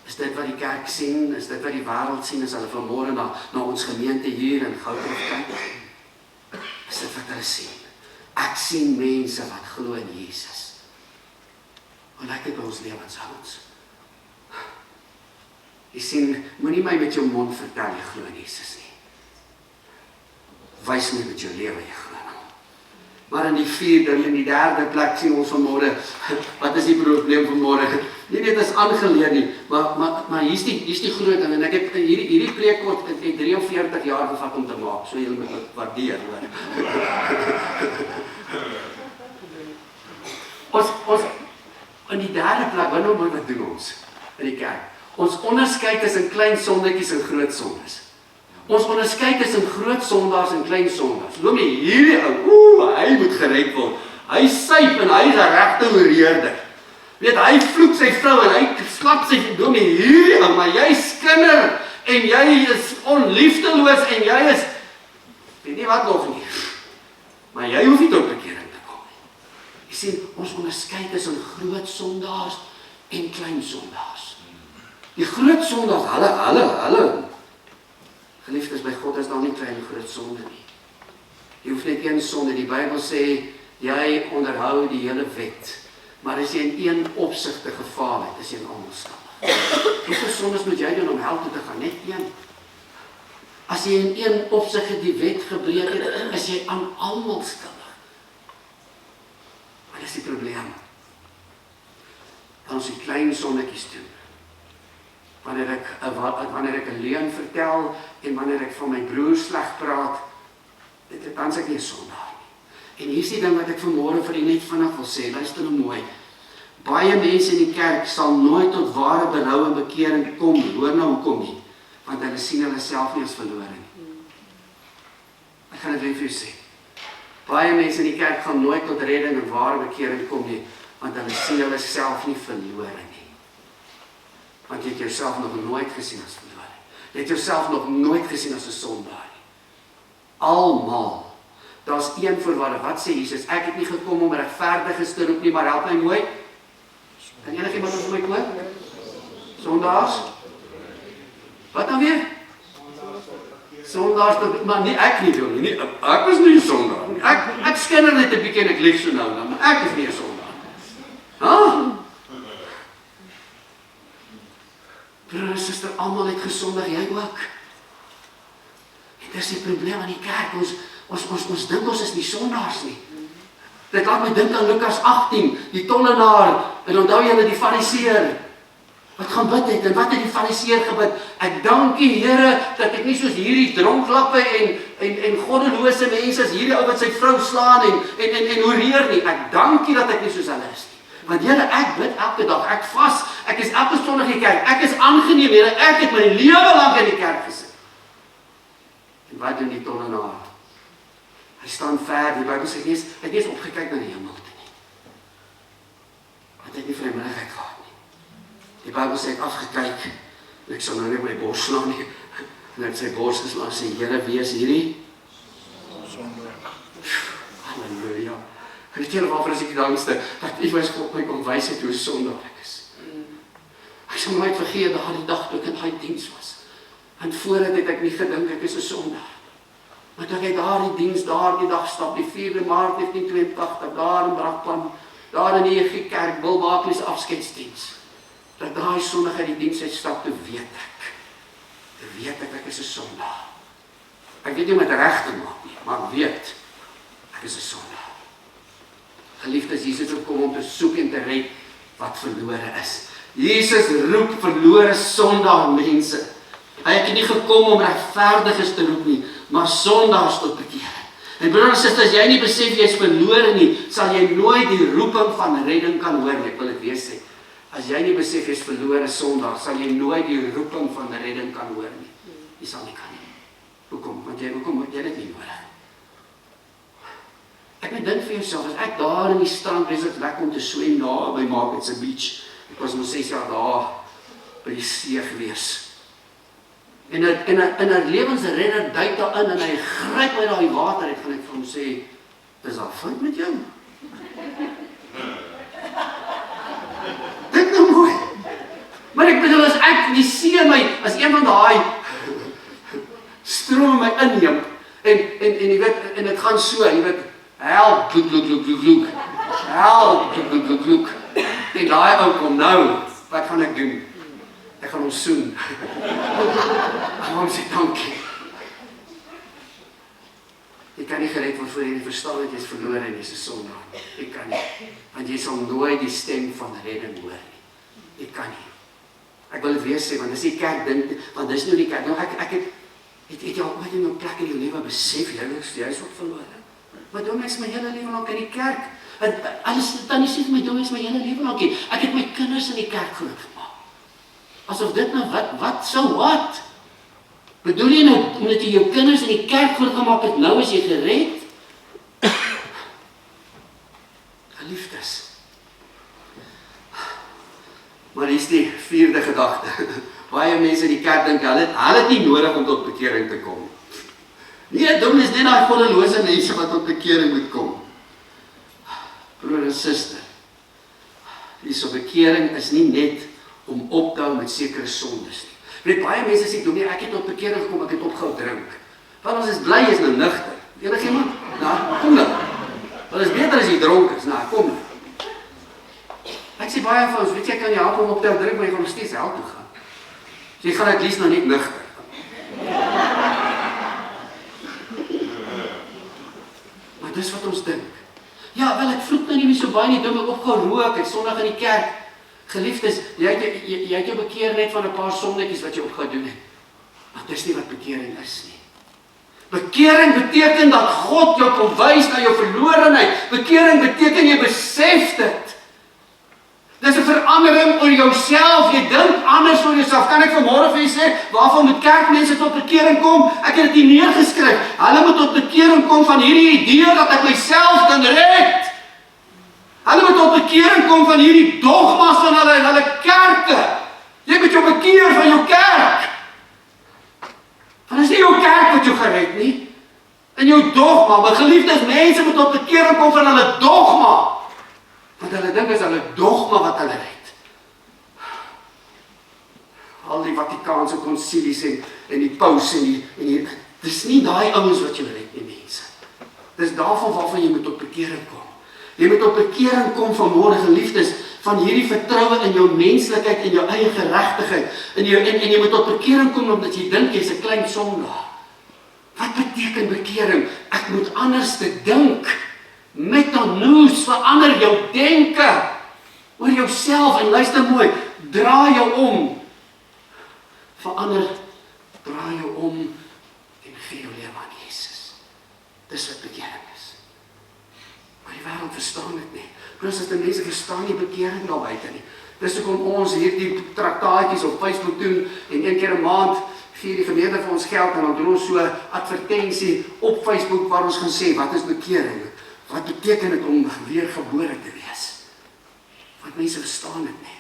Is dit wat die kerk sien? Is dit wat die wêreld sien as hulle vanmôre na ons gemeente hier in Goudsblad kyk? Is dit wat hulle sien? Ek sien mense wat glo in Jesus. Hoe lyk dit by ons lewenshoudings? Jy sien, moenie my met jou mond vertel jy glo in Jesus nie. Wys my met jou lewe jy glo in hom. Maar in die 4de en in die 3de plek sien ons vanmôre, wat is die probleem vanmôre? Nie net is aangeleer nie, maar hier's die groot ding, en ek het hierdie preek word het 43 jaar gevat om te maak, so julle moet dit waardeer, hoor. Ons in die 3de plek, wat doen ons in die kerk? Ons onderskei tussen klein sondetjies en groot sondes. Ons onderskei tussen groot sondaars en klein sondaars. Loop jy hierdie ou, hy moet gered word. Hy syp en hy is 'n regte horeerder. Weet, hy vloek sy vrou en hy slap sy dominee hierdie ou, maar jy's kinder en jy is onliefdeloos en jy is, weet nie wat nog nie. Maar jy hoef nie tot bekering te kom nie. Jy sien, ons onderskei tussen groot sondaars en klein sondaars. Die groot sondaars, hulle. Geliefdes, by God is daar nie klein en groot sonde nie. Jy hoef net een sonde. Die Bybel sê, jy onderhou die hele wet. Maar as jy in een opsigte gefaal het, is jy in almal skuldig. Hoeveel sondes moet jy doen om hel toe te gaan? Net een. As jy in een opsigte die wet gebreek het, is jy aan almal skuldig. Maar dis die probleem. Dan ons die klein sondetjies doen. Wanneer ek 'n leuen vertel en wanneer ek van my broer sleg praat, dan is ek nie 'n sondaar nie. En hier is die ding wat ek vanmôre vir julle net vinnig wil sê, luister nou mooi. Baie mense in die kerk sal nooit tot ware berou en bekering kom nie. Hoor nou hoekom nie? Want hulle sien hulle self nie as verlore nie. Ek gaan dit weer vir julle sê. Baie mense in die kerk gaan nooit tot redding en ware bekering kom nie, want hulle sien hulle self nie verlore nie. Want jy het jouself nog nooit gesien as verlore. Jy het jouself nog nooit gesien as 'n sondaar nie. Almal. Daar's een voorwaarde. Wat sê Jesus? Ek het nie gekom om regverdiges te roep nie, maar help my mooi. Kan enigiemand ons mooi hoor? Sondaars? Wat dan weer? Sondaars, maar nie ek nie doen nie. Ek is nie 'n sondaar nie. Ek skinder net 'n bietjie en ek lief so nou, maar ek is nie 'n sondaar nie. Broer en suster, almal het gesondig, jy ook. En Dis die probleem aan die kerk, ons dink ons is nie sondaars nie. Dit laat my dink aan Lukas 18, die tollenaar, en onthou julle die fariseer, wat gaan bid het, en wat het die fariseer gebid? Ek dank U, Here, dat ek nie soos hierdie dronklappe en goddelose mense as hierdie ou wat sy vrou slaan en hoereer nie. Ek dank U dat ek nie soos hulle is nie. Want Here, ek bid elke dag, ek vas, ek is elke Sondag in die kerk, ek is aangeneem, Here, ek het my lewe lank in die kerk gesit. En wat doen die tollenaar? Hy staan ver, die Bybel sê, hy het nie eens opgekyk na die hemel toe nie. Want hy het nie vrymoedigheid gehad nie. Die Bybel sê, hy het afgekyk, en ek sal nou nie op my bors slaan nie, en hy het sy bors geslaan, sê, Here, wie is hierdie? Halleluja. En die hele waarvoor is ek die dankste, dat U was God my kon wys het hoe sondig ek is. Ek sal nooit vergeet, daardie dag toe ek in daai diens was. En voordat het ek nie gedink ek is 'n sondaar. Maar toe ek daardie diens, daardie dag stap, die 4de Maart 1982, daar in Brakpan, daar in die EG Kerk, Bill Barkley se afskeidsdiens, dat daai Sondag uit die diens uitstap, toe weet ek is 'n sondaar. Ek weet nie om het reg te maak nie, maar ek weet, ek is 'n sondaar. Geliefdes, Jesus het gekom om te soek en te red wat verlore is. Jesus roep verlore sondaar mense. Hy het nie gekom om regverdiges te roep nie, maar sondaars tot bekering. En broers en susters, as jy nie besef jy is verlore nie, sal jy nooit die roeping van redding kan hoor nie. Ek wil dit weer sê. As jy nie besef jy is verlore sondaar, sal jy nooit die roeping van redding kan hoor nie. Jy sal nie kan nie. Hoekom? Hoekom moet jy dit nie hoor? Ek dink vir jouself, as ek daar in die strand is, dit lekker om te swem daar by Markets Beach. Ek was nog 6 jaar daar by die see gewees. En 'n lewensredder duik daarin en hy gryp uit daai water uit, gaan ek vir hom sê, dis al fout met jou. Dink nou mooi. Maar ek bedoel, as ek die see as een van daai strome my inneem, en jy weet, en dit gaan so, jy weet, help, gloek, help, gloek, en daai ou kom nou, wat gaan ek doen? Ek gaan hom soen. Ek gaan hom sê dankie. Jy kan nie gered word voor jy nie verstaan dat jy is verlore en jy is 'n sondaar. Jy kan nie. Want jy sal nooit die stem van redding hoor nie. Jy kan nie. Ek wil dit weer sê, want dis die kerk ding, want dis nou die kerk. Nou ek het jy al ooit in 'n plek in jou lewe besef jy is ook verlore. Maar doen ek my hele lewe lank in die kerk. En alles tannie sê my doen ek my hele lewe lank hier. Ek het my kinders in die kerk grootgemaak. Asof dit nou wat so wat? Bedoel jy nou, omdat jy jou kinders in die kerk grootgemaak het, nou is jy gered? Geliefdes. Maar hier is die 4de gedagte. Baie mense in die kerk dink, hulle het nie nodig om tot bekering te kom. Nee, dom is net daai goddelose mense wat tot bekering moet kom. Broer en suster, die bekering is nie net om op te hou met sekere sondes nie. Weet, baie mense sê, dominee, ek het tot bekering gekom, ek het opgehou drink. Want ons is bly, is nou nigter. Enigiemand? Nou, kom nou. Want is beter as jy dronk is, nou, kom nou. Ek sê baie van ons, weet jy, kan jy help om op te hou drink, maar jy gaan nog steeds hel toe gaan. So jy gaan at least nou net nigter. Maar dis wat ons dink. Ja, wel, ek vloek nou nie meer so baie nie, dom ek opgehou rook, ek Sondag in die kerk. Geliefdes, jy het jou bekeer net van 'n paar sondetjies wat jy opgedoen het. Maar dis nie wat bekering is nie. Bekering beteken dat God jou kom wys na jou verlorenheid. Bekering beteken jy besef dit. Dis 'n verandering oor jouself. Jy dink anders oor jouself. Kan ek vanmôre vir julle sê, waarvan moet kerkmense tot bekering kom? Ek het dit hier neergeskryf. Hulle moet tot bekering kom van hierdie idee dat ek myself kan red. Hulle moet tot bekering kom van hierdie dogmas van hulle kerke. Jy moet jou bekeer van jou kerk. Want is nie jou kerk wat jou gered nie. En jou dogma, maar geliefdes, mense moet tot bekering kom van hulle dogma. Want hulle dink is hulle dogma wat hulle red. Al die Vatikaanse konsilies en die paus en die dis nie daai ouens wat jou red nie, mense. Dis waarvan jy moet tot bekering kom. Jy moet op bekering kom vanmôre, geliefdes, van hierdie vertroue in jou menslikheid en jou eie geregtigheid. En jy moet op bekering kom omdat jy dink jy's 'n klein sondaar. Wat beteken bekering? Ek moet anders te dink. Metanoos, verander jou denke oor jouself en luister mooi, draai jou om. Verander, draai jou om en gee jou lewe aan Jesus. Dis wat bekering is. Maar die wêreld verstaan dit nie. Plus as die mense verstaan nie bekering daar buite nie. Dis hoekom ons hierdie traktaatjies op Facebook doen en een keer 'n maand gee die gemeente vir ons geld en dan doen ons so advertensie op Facebook waar ons gaan sê, wat is bekering? Wat beteken dit om weergebore te wees? Want mense verstaan dit nie.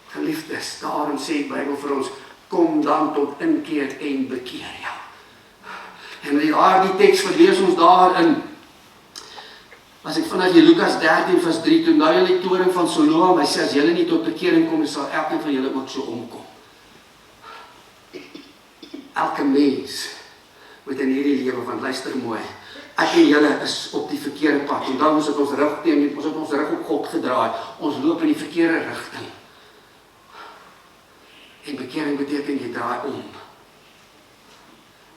Geliefdes, daarom sê die Bybel vir ons, kom dan tot inkeer en bekeer jou. En die teks verlees ons daarin, as ek vanuit Lukas 13 vers 3, toe nou julle die toring van Siloam, hy sê, as julle nie tot bekering kom, sal elkeen van julle ook so omkom. Elke mens moet in hierdie lewe, want luister mooi, ek en julle is op die verkeerde pad, en dan ons het ons rug op God gedraai, ons loop in die verkeerde rigting. En bekering beteken jy draai om.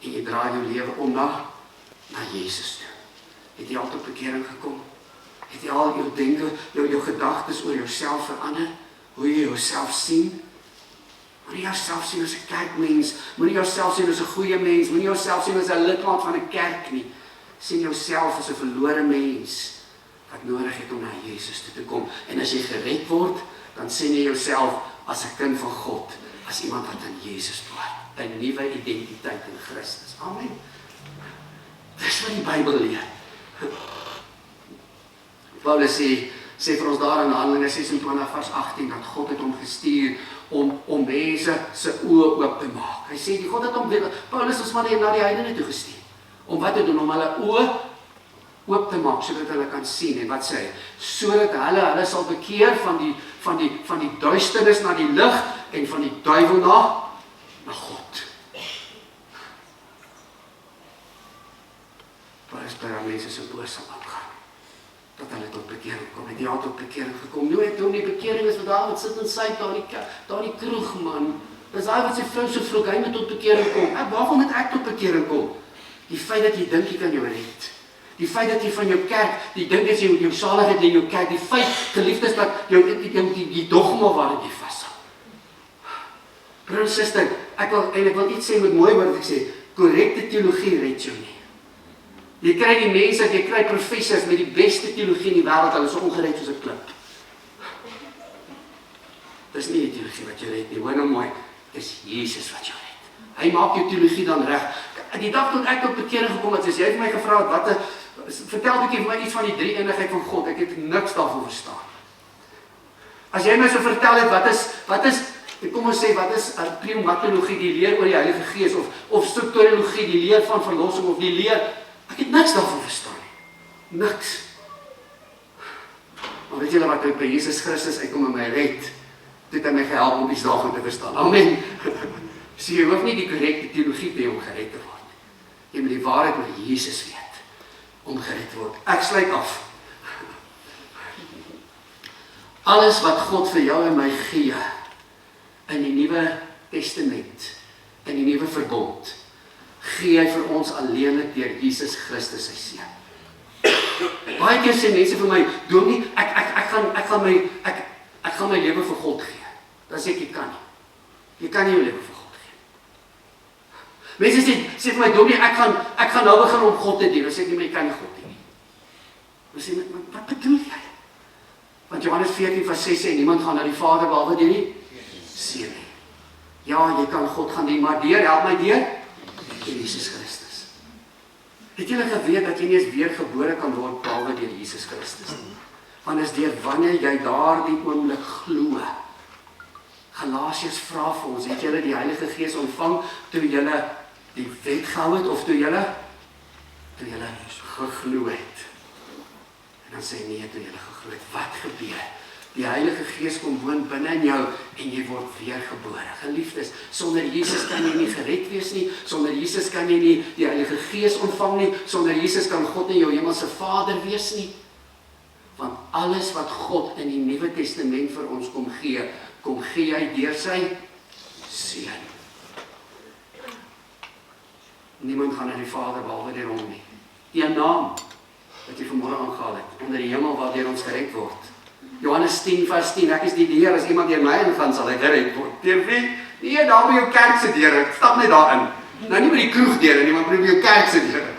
En jy draai jou lewe om na Jesus toe. Het jy al tot bekering gekom? Het jy al jou denke, jou gedagtes oor jouself verander? Hoe jy jouself sien? Moenie jouself sien as 'n kerkmens, moenie jouself sien as 'n goeie mens, moenie jouself sien as 'n lidmaat van 'n kerk nie. Sien jouself as 'n verlore mens wat nodig het om na Jesus toe te kom. En as jy gered word, dan sien jy jouself as 'n kind van God, as iemand wat aan Jesus behoort, 'n nuwe identiteit in Christus. Amen. Dis wat die Bybel leer. Paulus sê vir ons daar in Handelinge 26 vers 18 dat God het hom gestuur om mense se oë oop te maak. Hy sê die God het hom, Paulus is maar na die heidene toe gestuur. Om wat te doen? Om hulle oë oop te maak sodat hulle kan sien. En wat sê hy? Sodat hulle sal bekeer van die duisternis na die lig en van die duiwel na God. Paulus by die mense se oë sal aangaan. Dat hulle tot bekering kom. Het jy al tot bekering gekom? Nooit doen die bekering is wat daar wat sit in sy daar die kroeg man. Dis hy wat sy vrou so vroeg, hy moet tot bekering kom. Waarvan moet ek tot bekering kom? Die feit dat jy dink jy kan jou red. Die feit dat jy van jou kerk, die dink dat jy jou saligheid in jou kerk, die feit, geliefdes, dat die dogma waarin jy vashou. Broer en suster, ek wil iets sê met mooi woord ek sê, korrekte teologie red jou nie. Jy kry die mense, jy kry professors met die beste teologie in die wêreld, hulle is so ongered soos 'n klip. Dis nie die teologie wat jou red nie, hoor nou mooi, dis Jesus wat jou red. Hy maak jou teologie dan reg. Die dag tot ek tot bekering gekom het, as jy vir my gevra het, vertel 'n bietjie vir my iets van die drie-eenigheid van God, ek het niks daarvan verstaan. As jy my so vertel het, wat is kom ons sê, wat is pneumatologie, die leer oor die Heilige Gees, of soteriologie, die leer van verlossing, of die leer, ek het niks daarvan verstaan nie. Niks. Maar weet julle wat, by Jesus Christus, hy kom in my red, dit het my gehelp om iets daarvan te verstaan. Amen. So jy hoef nie die korrekte teologie te hê om gered te word. Jy moet die waarheid oor Jesus weet, om gered te word. Ek sluit af. Alles wat God vir jou en my gee, in die Nuwe Testament, in die Nuwe Verbond, gee hy vir ons alleenlik deur Jesus Christus sy seun. Baie keer sê mense vir my, Dominee, ek gaan my lewe vir God gee. Dan sê ek, jy kan nie. Jy kan nie jou lewe vir God gee. Mense sê vir my, Dominee, ek gaan nou begin om God te dien. Dan sê ek nie, maar jy kan nie God dien nie. Dan sê ek, wat bedoel jy? Want Johannes 14 vers 6 sê, niemand gaan na die Vader behalwe deur die Seun nie. Ja, jy kan God gaan dien, maar help my deur Jesus Christus. Het julle geweet dat jy nie eens weergebore kan word behalwe deur Jesus Christus nie? Want is deur wanneer jy daardie oomblik glo. Galasiërs vra vir ons, het julle die Heilige Gees ontvang toe julle die wet gehou het of toe julle geglo het? En dan sê hy nee, toe julle geglo het. Wat gebeur? Die Heilige Gees kom woon binne in jou en jy word weergebore. Geliefdes, sonder Jesus kan jy nie gered wees nie, sonder Jesus kan jy nie die Heilige Gees ontvang nie, sonder Jesus kan God nie jou hemelse Vader wees nie. Want alles wat God in die Nuwe Testament vir ons kom gee hy deur sy Seun. Niemand gaan na die Vader behalwe deur hom nie. Een naam wat jy vanmôre aangehaal het, onder die hemel waardeur ons gered word. Johannes 10 vers 10, ek is die deur, as iemand deur my ingaan, sal hy gered word. Deur wie? Nee, daar by jou kerk se deure, stap net daarin. Nou nie by die kroeg deure nie, maar by jou kerk se deure.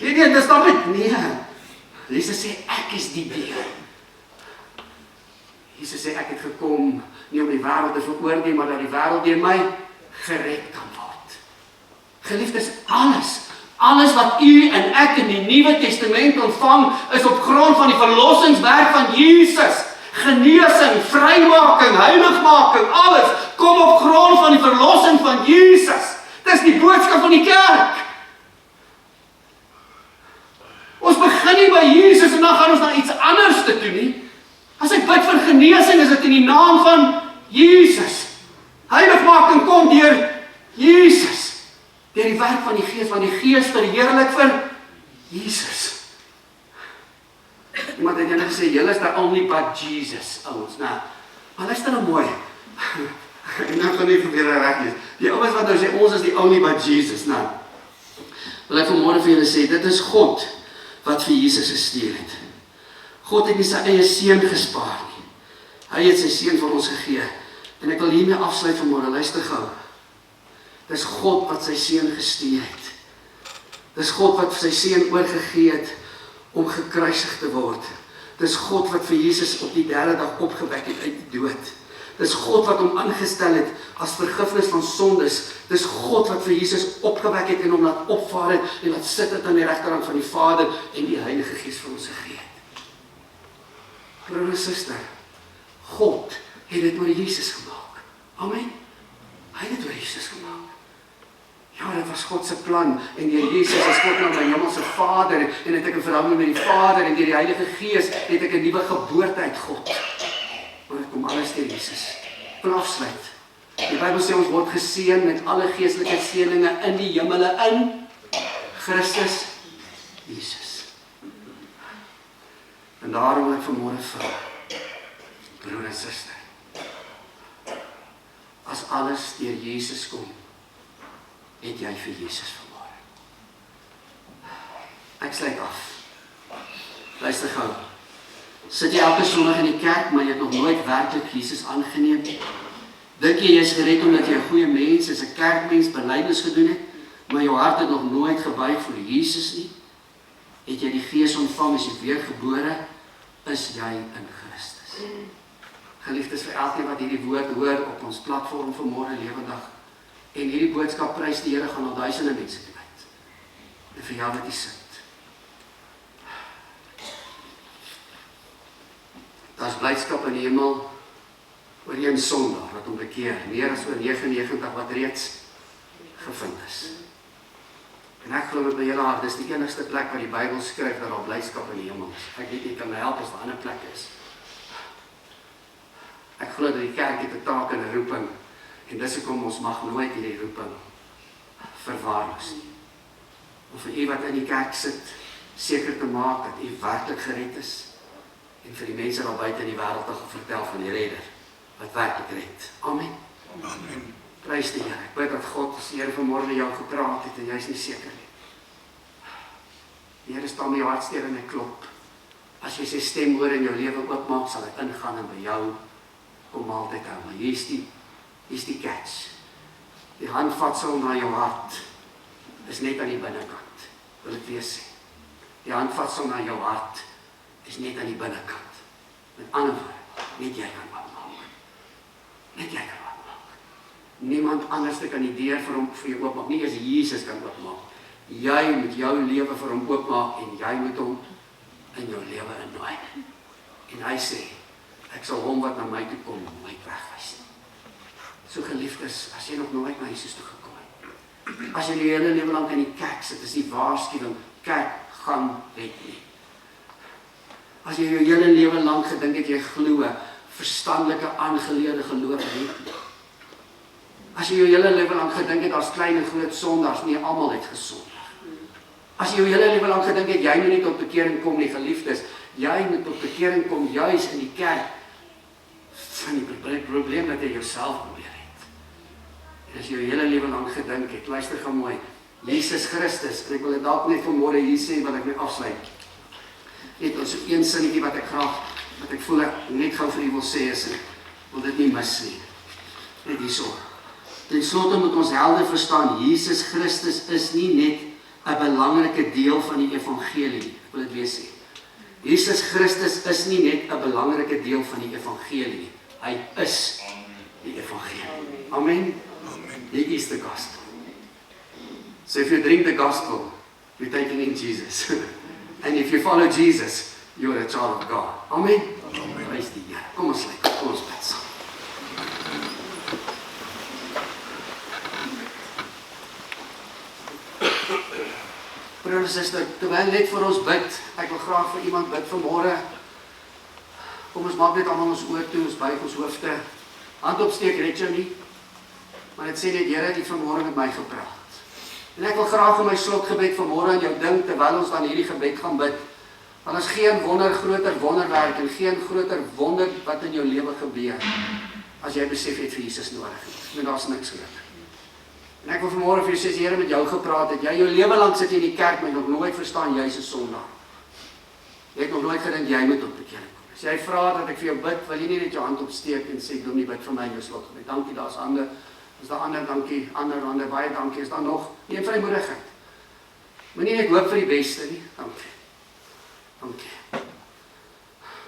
Nee, dis stap net, nee. Jesus sê, ek is die deur. Jesus sê, ek het gekom, nie om die wêreld te veroordeel, maar dat die wêreld deur my gered kan word. Geliefdes, alles wat u en ek in die Nuwe Testament ontvang, is op grond van die verlossingswerk van Jesus. Genesing, vrymaking, heiligmaking, alles kom op grond van die verlossing van Jesus. Dis die boodskap van die kerk. Ons begin nie by Jesus en dan gaan ons na iets anders te doen nie. As ek bid vir genesing, is dit in die naam van Jesus. Heiligmaking kom deur Jesus. Deur die werk van die Gees, want die Gees verheerlik vir Jesus. Iemand het julle gesê, julle is daar only but Jesus, ouens. Nou, maar luister nou mooi. En nou gaan nie weer reg lees. Die ouens wat nou sê, ons is die only but Jesus. Nou, wil ek vanmôre vir julle sê, dit is God wat vir Jesus gestuur het. God het nie sy eie seun gespaar nie. Hy het sy seun vir ons gegee. En ek wil hiermee afsluit vanmôre, luister gou. Dis God wat sy seun gestuur het. Dis God wat sy seun oorgegee het om gekruisig te word. Dis God wat vir Jesus op die 3de dag opgewek het uit die dood. Dis God wat hom aangestel het as vergifnis van sondes. Dis God wat vir Jesus opgewek het en hom laat opvaar het en laat sit het aan die regterhand van die Vader en die Heilige Gees vir ons gegee het. Broer en suster, God het dit oor Jesus gemaak. Amen. Hy het dit oor Jesus gemaak. Ja, dit was God se plan en deur Jesus as God nou my hemelse Vader en het ek 'n verhouding met die Vader en deur die Heilige Gees het ek 'n nuwe geboorte uit God. Maar dit kom alles deur Jesus. Ek wil afsluit. Die Bybel sê ons word geseën met alle geestelike seëninge in die hemele in Christus Jesus. En daarom wil ek vanmôre vra, broer en suster, as alles deur Jesus kom, het jy vir Jesus vanmôre. Ek sluit af. Luister gou. Sit jy elke Sondag in die kerk, maar jy het nog nooit werklik Jesus aangeneem nie? Dink jy is gered omdat jy 'n goeie mens is, 'n kerkmens, belydenis gedoen het, maar jou hart het nog nooit gebuig voor Jesus nie? Het jy die Gees ontvang as jy weergebore is jy in Christus? Geliefdes, vir elkeen wat hierdie woord hoor op ons platform vanmôre lewendig, en hierdie boodskap prys die Here gaan al duisende mense kwyt. En vir jou wat jy sit. Daar's blydskap in die hemel oor een sondaar wat hom bekeer, meer as oor 99 wat reeds gevind is. En ek glo met my hele hart, dis die enigste plek waar die Bybel skryf dat daar blydskap in die hemel is. Ek weet nie, kan my help as daar 'n ander plek is. Ek glo dat die kerk het 'n taak en 'n roeping. En dis hoekom ons mag nooit hierdie roeping verwaarloos nie. Om vir u wat in die kerk sit, seker te maak dat u werklik gered is. En vir die mense daar buite in die wêreld te vertel van die redder, wat werklik red. Amen. Amen. Prys die Here. Ek bid dat God, as die Here vanmôre met jou gepraat het en jy is nie seker nie. Die Here staan met jou hartsteer en hy klop. As jy sy stem hoor en jou lewe oopmaak, sal hy ingaan en by jou kom altyd hou. Maar hier is die catch. Die handvatsel na jou hart is net aan die binnekant. Wil ek weer sê. Die handvatsel na jou hart is net aan die binnekant. Met ander woorde, net jy kan oopmaak. Net jy kan oopmaak. Niemand anders kan die deur vir jou oopmaak. Nie as Jesus kan oopmaak. Jy moet jou lewe vir hom oopmaak en jy moet hom in jou lewe innooi. En hy sê, ek sal hom wat na my toe kom, my wegwys. So geliefdes, as jy nog nooit na Jesus toe gekom het, as jy die hele lewe lank in die kerk sit, is die waarskuwing, kerk gaan red nie. As jy jou hele lewe lank gedink het jy glo, verstandelike aangeleerde geloof het nie. As jy jou hele lewe lank gedink het, as klein en groot sondaars, nie almal het gesondig. As jy jou hele lewe lank gedink het, jy moet nie tot bekering kom nie, geliefdes, jy moet tot bekering kom, juis in die kerk, van die probleem dat jy jouself probeer het. En as jy jou hele lewe lang gedink het, luister gaan mooi, Jesus Christus, en ek wil dit dalk net vanmôre hier sê, wat ek mee afsluit. Net so een sinnetjie wat ek voel ek net gou vir u wil sê, is ek wil dit nie mis nie. Net hierso. Ten slotte moet ons helder verstaan, Jesus Christus is nie net 'n belangrike deel van die evangelie. Ek wil dit weer sê. Jesus Christus is nie net 'n belangrike deel van die evangelie. Hy is die evangelie. Amen. He is the gospel. So if you drink the gospel, you're taking in Jesus. And if you follow Jesus, you're a child of God. Amen. Prys die Here. Kom ons sluit. Kom ons bid saam. Broer en suster, terwyl net vir ons bid, ek wil graag vir iemand bid vanmôre. Kom ons maak net almal ons oor toe, ons buig ons hoofde. Hand opsteek, red jou nie. Maar dit sê net, Here het vanmôre met my gepraat. En ek wil graag in my slotgebed vanmôre aan jou dink, terwyl ons dan hierdie gebed gaan bid. Want ons geen groter wonderwerk en geen groter wonder wat in jou lewe gebeur, as jy besef het vir Jesus nodig het. En daar's niks groter. En ek wil vanmôre vir jou sê, as die Here met jou gepraat het, jy jou lewe lank sit in die kerk, maar nog nooit verstaan jy's 'n sondaar. Jy het nog nooit gedink jy moet tot bekering kom. As jy vra dat ek vir jou bid, wil jy nie net jou hand opsteek en sê, Dominee, bid vir my in jou slotgebed. Dankie, daar's ander. Is daar ander, dankie, ander, baie dankie, is daar nog, nie vrymoedigheid. Moenie net hoop vir die beste nie, dankie.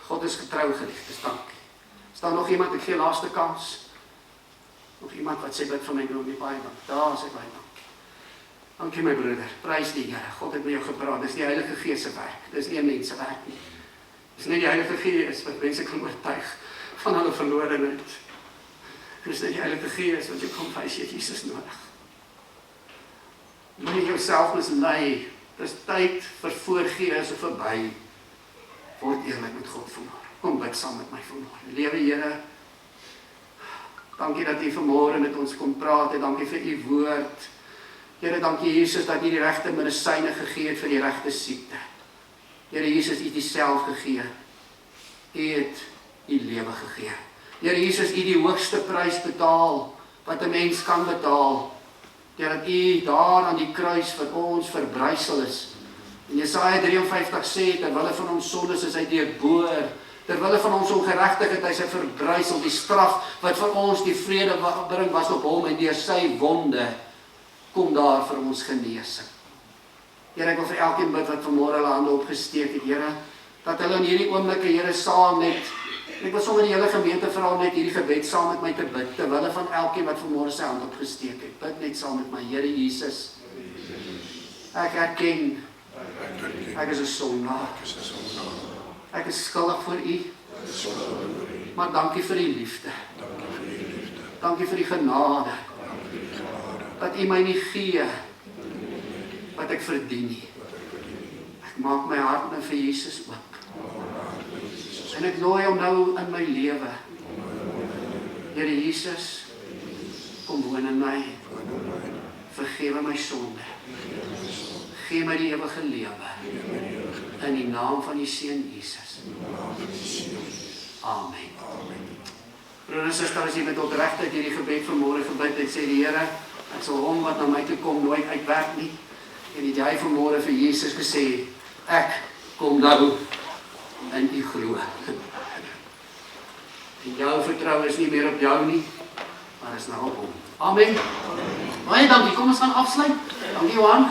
God is getrou, geliefdes, dankie. Is daar nog iemand, ek gee laaste kans? Nog iemand wat sê, bid vir my, Dominee, baie dankie, daar sê baie dankie. Dankie my broeder, prys die Here, God het met jou gepraat, dis die Heilige Gees se werk, dis nie 'n mens se werk nie. Dis nie die Heilige Gees wat mense kan oortuig van hulle verlorenheid. Dis nie die Heilige Gees wat jou kom wys jy het Jesus nodig. Moenie jouself mislei. Dis tyd vir voorgee is verby. Word eerlik met God vanmôre. Kom bid saam met my vanmôre. Liewe Here, dankie dat U vanmôre met ons kom praat en dankie vir U woord. Here, dankie Jesus dat U die regte medisyne gegee het vir die regte siekte. Here Jesus, U het Uself gegee. U het U lewe gegee. Here Jesus, U die hoogste prys betaal wat 'n mens kan betaal. Deurdat U daar aan die kruis vir ons verbrysel is. En Jesaja 53 sê, terwille van ons sondes is hy deurboor. Terwille van ons ongeregtigheid hy is verbrysel. Die straf wat vir ons die vrede bring was op hom en deur sy wonde kom daar vir ons genesing. Here, ek wil vir elkeen bid wat vanmôre hulle hande opgesteek het, Here, dat hulle in hierdie oomblikke, Here, saam net, ek wil sommer die hele gemeente vra net hierdie gebed saam met my te bid, terwille van elkeen wat vanmôre sy hand opgesteek het. Bid net saam met my, Here Jesus. Ek erken, ek is 'n sondaar. Ek is skuldig voor U. Maar dankie vir U liefde. Dankie vir die genade. Dat U my nie gee wat ek verdien nie. Ek maak my hart nou vir Jesus oop. En ek nooi hom nou in my lewe. Here Jesus, kom woon in my. Vergewe my sonde. Gee my die ewige lewe. In die naam van die Seun Jesus. Amen. Broer en suster, as jy met opregtheid hierdie gebed vanmôre gebid het, sê die Here, ek sal hom wat na my toe kom nooit uitwerk nie. En het jy vanmôre vir Jesus gesê, ek kom nou in U glo. En jou vertroue is nie meer op jou nie, maar is nou op hom. Amen. Baie dankie, kom ons gaan afsluit. Dankie Johan.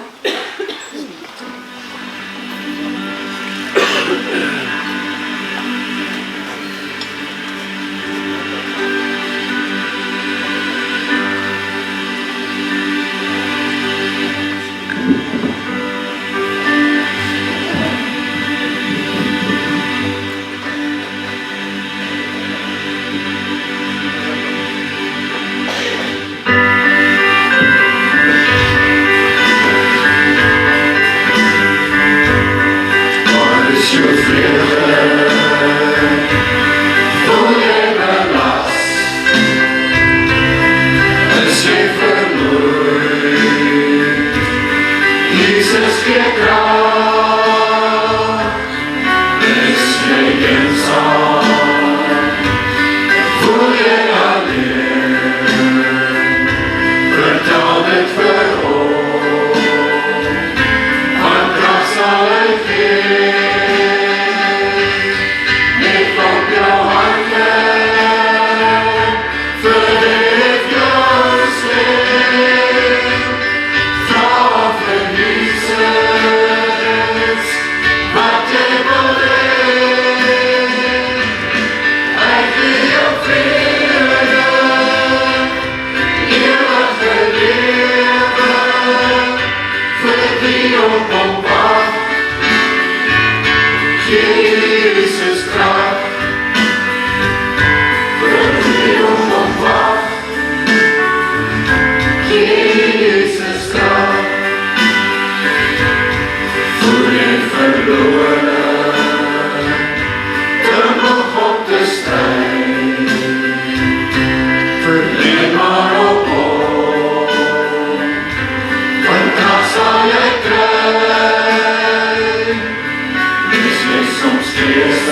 Dring maar op om, van krag sal jy kry, wees jy soms vrees